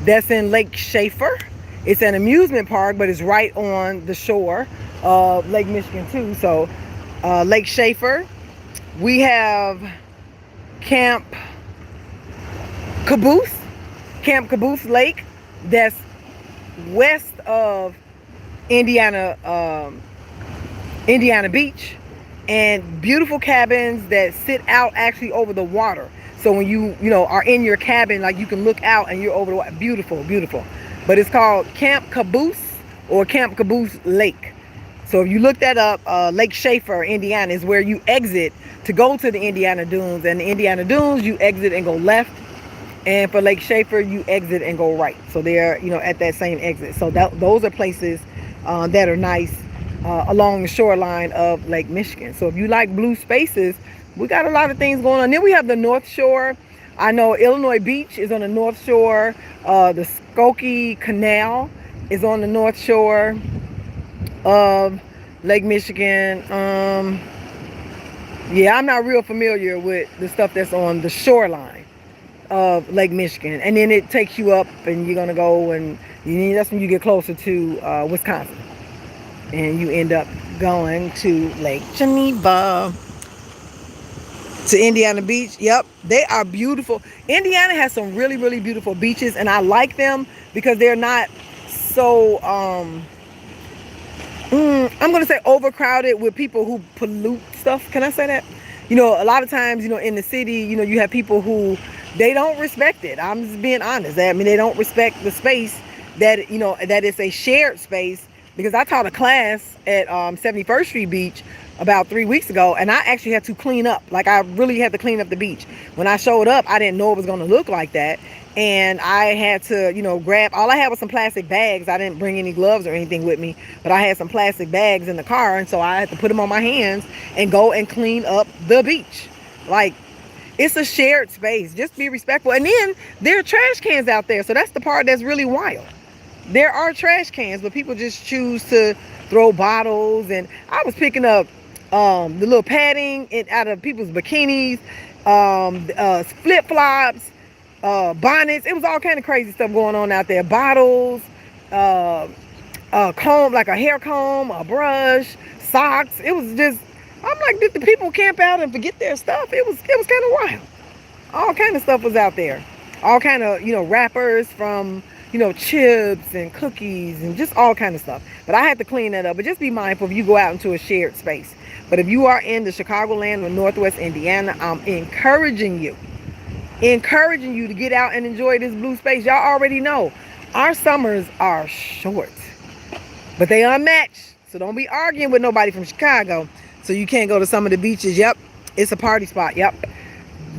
that's in Lake Schaefer. It's an amusement park, but it's right on the shore of Lake Michigan too. So Lake Schaefer. We have Camp Caboose Lake, that's west of Indiana Beach, and beautiful cabins that sit out actually over the water. So when you are in your cabin, like, you can look out and you're over the water. Beautiful, beautiful. But it's called Camp Caboose or Camp Caboose Lake. So if you look that up, Lake Schaefer, Indiana, is where you exit to go to the Indiana Dunes. And the Indiana Dunes, you exit and go left. And for Lake Schaefer, you exit and go right. So they're, at that same exit. So those are places that are nice along the shoreline of Lake Michigan. So if you like blue spaces, We got a lot of things going on. Then we have the North Shore. I know Illinois Beach is on the North Shore. The Skokie Canal is on the North Shore of Lake Michigan. Yeah, I'm not real familiar with the stuff that's on the shoreline of Lake Michigan. And then it takes you up, and you're going to go, and that's when you get closer to Wisconsin. And you end up going to Lake Geneva. To Indiana Beach. Yep, they are beautiful. Indiana has some really, really beautiful beaches, and I like them because they're not so I'm gonna say overcrowded with people who pollute stuff. Can I say that? You know, a lot of times, you know, in the city, you know, you have people who they don't respect it. I'm just being honest. I mean, they don't respect the space that, you know, that it's a shared space. Because I taught a class at 71st Street Beach about 3 weeks ago, and I actually had to clean up. Like, I really had to clean up the beach. When I showed up, I didn't know it was going to look like that. And I had to, you know, grab, all I had was some plastic bags. I didn't bring any gloves or anything with me, but I had some plastic bags in the car. And so I had to put them on my hands and go and clean up the beach. Like, it's a shared space. Just be respectful. And then there are trash cans out there. So that's the part that's really wild. There are trash cans, but people just choose to throw bottles. And I was picking up the little padding out of people's bikinis, flip-flops, bonnets. It was all kind of crazy stuff going on out there. Bottles, a comb, like a hair comb, a brush, socks. It was just, I'm like, did the people camp out and forget their stuff? It was kind of wild. All kind of stuff was out there. All kind of, you know, wrappers from, you know, chips and cookies and just all kind of stuff. But I had to clean that up. But just be mindful if you go out into a shared space. But if you are in the Chicagoland or Northwest Indiana, I'm encouraging you to get out and enjoy this blue space. Y'all already know our summers are short, but they unmatched. So don't be arguing with nobody from Chicago so you can't go to some of the beaches. Yep, it's a party spot. Yep,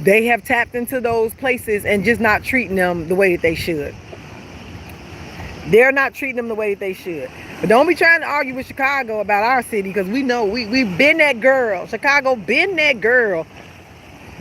they have tapped into those places and just not treating them the way that they should. They're not treating them the way that they should. But don't be trying to argue with Chicago about our city, because we know we've been that girl. Chicago been that girl.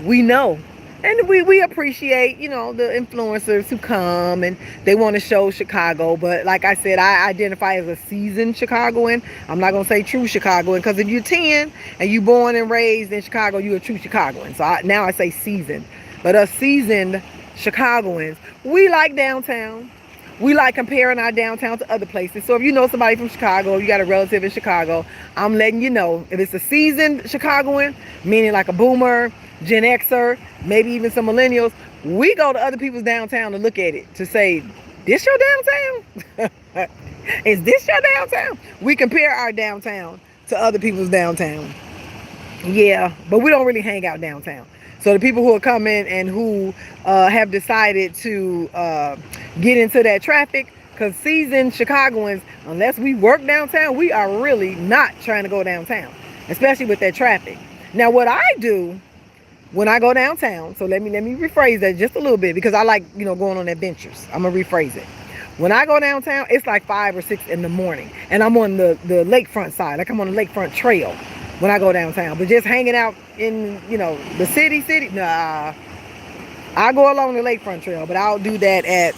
We know. And we appreciate, you know, the influencers who come and they want to show Chicago. But like I said, I identify as a seasoned Chicagoan. I'm not going to say true Chicagoan, because if you're 10 and you born and raised in Chicago, you're a true Chicagoan. So now I say seasoned. But us seasoned Chicagoans, we like downtown. We like comparing our downtown to other places. So if you know somebody from Chicago, you got a relative in Chicago, I'm letting you know, if it's a seasoned Chicagoan, meaning like a boomer, Gen Xer, maybe even some millennials, we go to other people's downtown to look at it, to say, this your downtown? Is this your downtown? We compare our downtown to other people's downtown. Yeah, but we don't really hang out downtown. So the people who are coming and who have decided to get into that traffic, because seasoned Chicagoans, unless we work downtown, we are really not trying to go downtown, especially with that traffic. Now, what I do when I go downtown, so let me rephrase that just a little bit, because I like, you know, going on adventures. I'm gonna rephrase it. When I go downtown, it's like 5 or 6 in the morning, and I'm on the lakefront side, like I'm on the lakefront trail when I go downtown. But just hanging out in, you know, the city, nah. I go along the lakefront trail, but I'll do that at,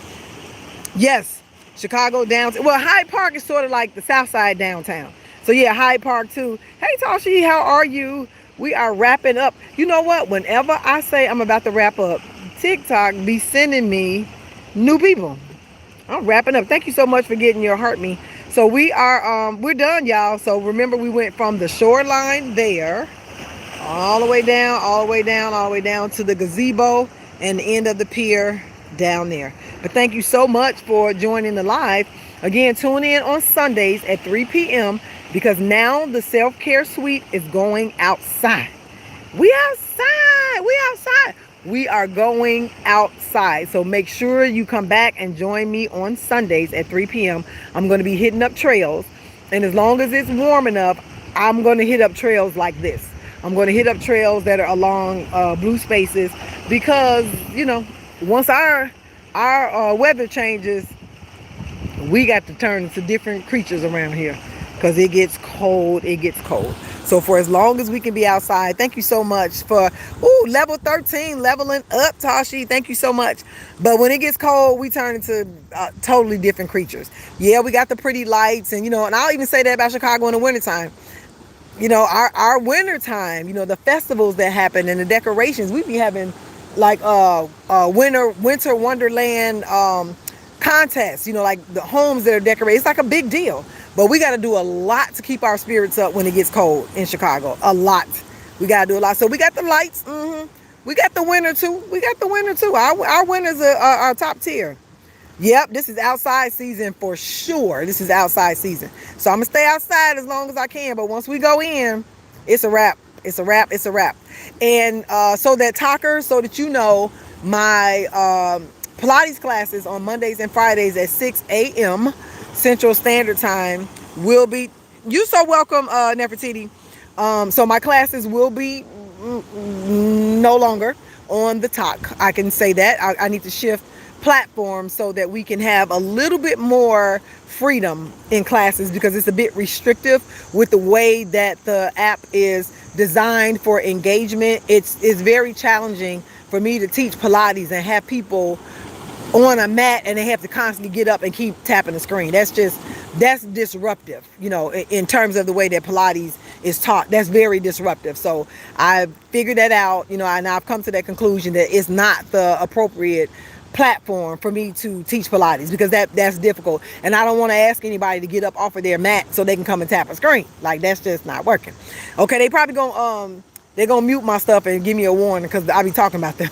yes, Chicago downtown. Well, Hyde Park is sort of like the south side downtown. So yeah, Hyde Park too. Hey Tashi, how are you? We are wrapping up. You know what? Whenever I say I'm about to wrap up, TikTok be sending me new people. I'm wrapping up. Thank you so much for getting your heart me. So we are we're done, y'all. So remember, we went from the shoreline there all the way down, all the way down, all the way down to the gazebo and the end of the pier down there. But thank you so much for joining the live. Again, tune in on Sundays at 3 p.m. because now the self-care suite is going outside. We outside. We outside. We are going outside. So make sure you come back and join me on Sundays at 3 p.m. I'm going to be hitting up trails. And as long as it's warm enough, I'm going to hit up trails like this. I'm going to hit up trails that are along blue spaces, because, you know, once our weather changes, we got to turn into different creatures around here. because it gets cold. It gets cold. So for as long as we can be outside, thank you so much for level 13, leveling up, Tashi. Thank you so much. But when it gets cold, we turn into totally different creatures. Yeah, we got the pretty lights, and and I'll even say that about Chicago in the wintertime. Our winter time, the festivals that happen and the decorations, we be having like winter wonderland contests, like the homes that are decorated. It's like a big deal. But we got to do a lot to keep our spirits up when it gets cold in Chicago. A lot. We got to do a lot. So we got the lights. We got the winter too. Our winters are top tier. Yep, this is outside season for sure. This is outside season. So I'm going to stay outside as long as I can. But once we go in, it's a wrap. It's a wrap. It's a wrap. And so that my Pilates classes on Mondays and Fridays at 6 a.m. Central Standard Time will be, you so welcome, Nefertiti. So my classes will be no longer on the talk. I can say that. I need to shift platforms so that we can have a little bit more freedom in classes, because it's a bit restrictive with the way that the app is designed for engagement. It's very challenging for me to teach Pilates and have people on a mat and they have to constantly get up and keep tapping the screen. That's disruptive, in terms of the way that Pilates is taught. That's very disruptive. So I figured that out, and I've come to that conclusion that it's not the appropriate platform for me to teach Pilates, because that's difficult. And I don't want to ask anybody to get up off of their mat so they can come and tap a screen. Like, that's just not working. Okay, they probably they're gonna mute my stuff and give me a warning, because I be talking about them.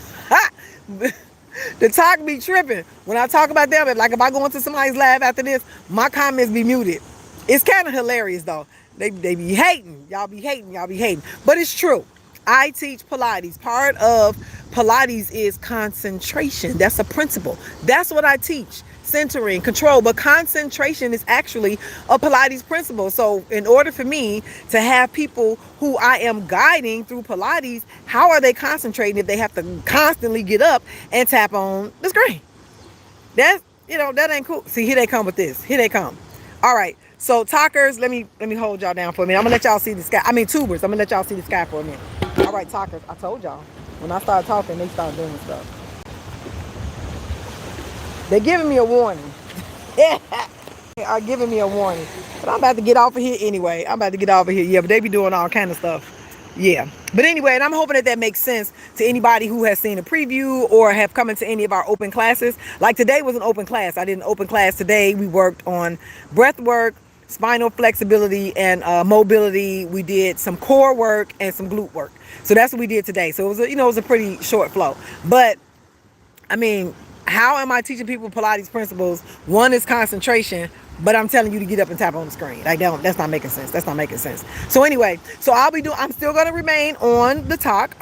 The talk be tripping. When I talk about them, like if I go into somebody's live after this, my comments be muted. It's kind of hilarious though. They be hating. Y'all be hating. But it's true. I teach Pilates. Part of Pilates is concentration. That's a principle. That's what I teach. Centering, control, but concentration is actually a Pilates principle. So in order for me to have people who I am guiding through Pilates, how are they concentrating if they have to constantly get up and tap on the screen? That ain't cool. See, here they come with this. Here they come. All right. So talkers, let me hold y'all down for a minute. I'm gonna let y'all see the sky. I mean tubers. I'm gonna let y'all see the sky for a minute. All right, talkers. I told y'all. When I start talking, they start doing stuff. They're giving me a warning. They are giving me a warning. But I'm about to get off of here anyway. Yeah, but they be doing all kind of stuff. Yeah. But anyway, and I'm hoping that makes sense to anybody who has seen a preview or have come into any of our open classes. Like today was an open class. I did an open class today. We worked on breath work, spinal flexibility, and mobility. We did some core work and some glute work. So that's what we did today. So it was a pretty short flow. But I mean, how am I teaching people Pilates principles? One is concentration, but I'm telling you to get up and tap on the screen. That's not making sense. So anyway, I'm still going to remain on the talk,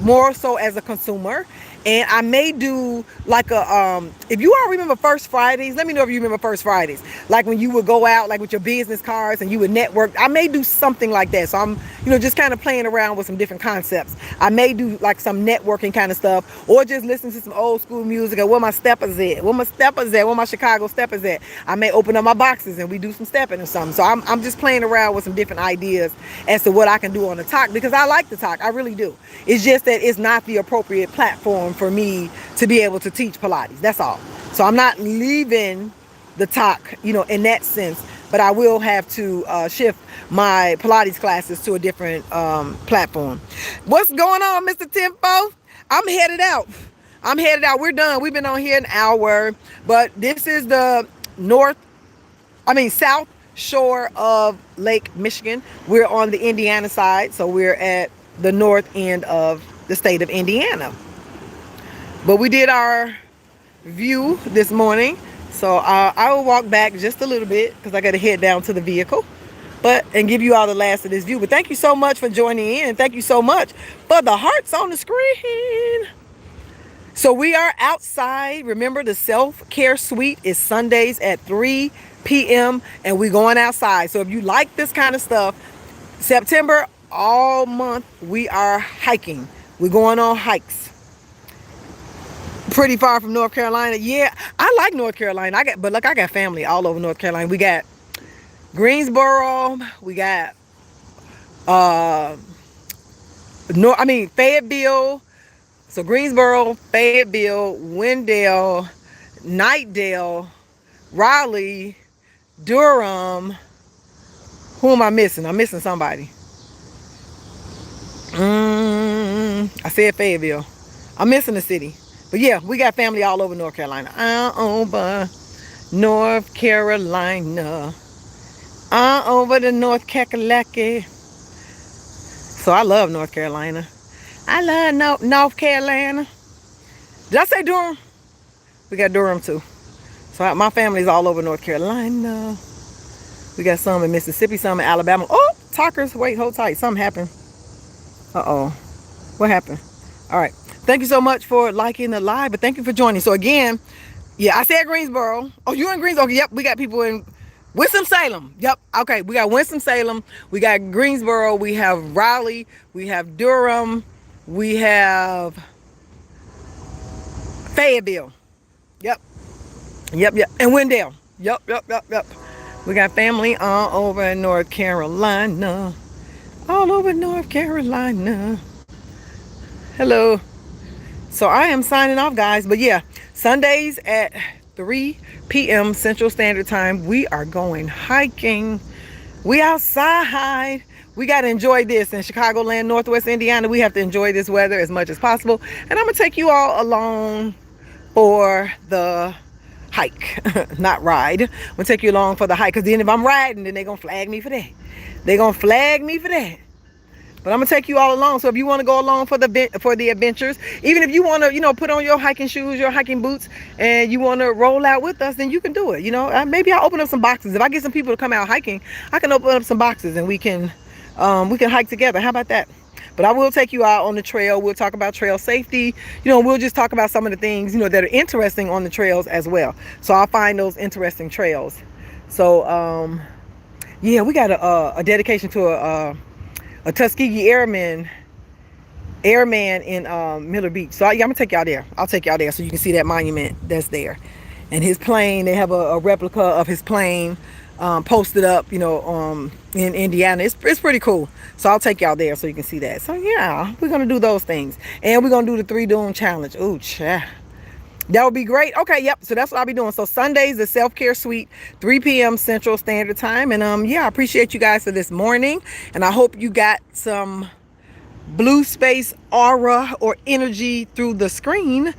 more so as a consumer. And I may do like if you all remember First Fridays, let me know if you remember First Fridays. Like when you would go out like with your business cards and you would network. I may do something like that. So I'm, just kind of playing around with some different concepts. I may do like some networking kind of stuff, or just listen to some old school music and where my steppers at, where my Chicago steppers at. I may open up my boxes and we do some stepping or something. So I'm just playing around with some different ideas as to what I can do on the talk, because I like the talk. I really do. It's just that it's not the appropriate platform for me to be able to teach Pilates. That's all. So I'm not leaving the talk, in that sense, but I will have to shift my Pilates classes to a different platform. What's going on, Mr. Tempo? I'm headed out. We're done. We've been on here an hour, but this is the south shore of Lake Michigan. We're on the Indiana side, so we're at the north end of the state of Indiana. But we did our view this morning, so I will walk back just a little bit because I got to head down to the vehicle, and give you all the last of this view. But thank you so much for joining in, and thank you so much for the hearts on the screen. So we are outside. Remember, the self-care suite is Sundays at 3 p.m. and we're going outside. So if you like this kind of stuff, September all month we are hiking. We're going on hikes. Pretty far from North Carolina. Yeah, I like North Carolina. I got family all over North Carolina. We got Greensboro, we got Fayetteville. So Greensboro, Fayetteville, Wendell, Knightdale, Raleigh, Durham. Who am I missing? I'm missing somebody. I said Fayetteville. I'm missing the city. But yeah, we got family all over North Carolina. Over North Carolina. Over the North Kakalaki. So I love North Carolina. I love North Carolina. Did I say Durham? We got Durham too. So my family's all over North Carolina. We got some in Mississippi, some in Alabama. Oh, talkers, wait, hold tight. Something happened. Uh-oh. What happened? All right. Thank you so much for liking the live, but thank you for joining. So again, yeah, I said Greensboro. Oh, you in Greensboro? Okay, yep, we got people in Winston-Salem. Yep, okay, we got Winston-Salem. We got Greensboro. We have Raleigh. We have Durham. We have Fayetteville. Yep. And Wendell. Yep. We got family all over North Carolina. All over North Carolina. Hello. So I am signing off, guys. But yeah, Sundays at 3 p.m. Central Standard Time, we are going hiking. We outside. We got to enjoy this. In Chicagoland, Northwest Indiana, we have to enjoy this weather as much as possible. And I'm going to take you all along for the hike. Not ride. I'm going to take you along for the hike. Because then if I'm riding, then they're going to flag me for that. They're going to flag me for that. But I'm gonna take you all along. So if you want to go along for the adventures, even if you want to, put on your hiking shoes, your hiking boots, and you want to roll out with us, then you can do it. Maybe I'll open up some boxes. If I get some people to come out hiking, I can open up some boxes and we can hike together. How about that? But I will take you out on the trail. We'll talk about trail safety. We'll just talk about some of the things, that are interesting on the trails as well. So I'll find those interesting trails. So, yeah, we got a dedication to a Tuskegee Airman in Miller Beach. So I'm gonna take y'all there. I'll take y'all there so you can see that monument that's there. And his plane, they have a replica of his plane posted up, in Indiana. It's pretty cool. So I'll take y'all there so you can see that. So yeah, we're gonna do those things. And we're gonna do the 3 Dune challenge. Ooh, cha. That would be great. Okay, yep. So that's what I'll be doing. So Sundays, the self-care suite, 3 p.m. Central Standard Time. And yeah, I appreciate you guys for this morning. And I hope you got some blue space aura or energy through the screen.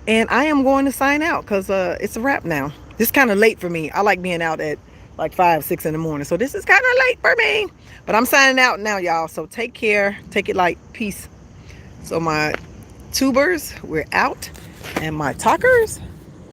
And I am going to sign out because it's a wrap now. This is kind of late for me. I like being out at like 5, 6 in the morning. So this is kind of late for me. But I'm signing out now, y'all. So take care. Take it light. Peace. So my tubers, we're out. And my talkers,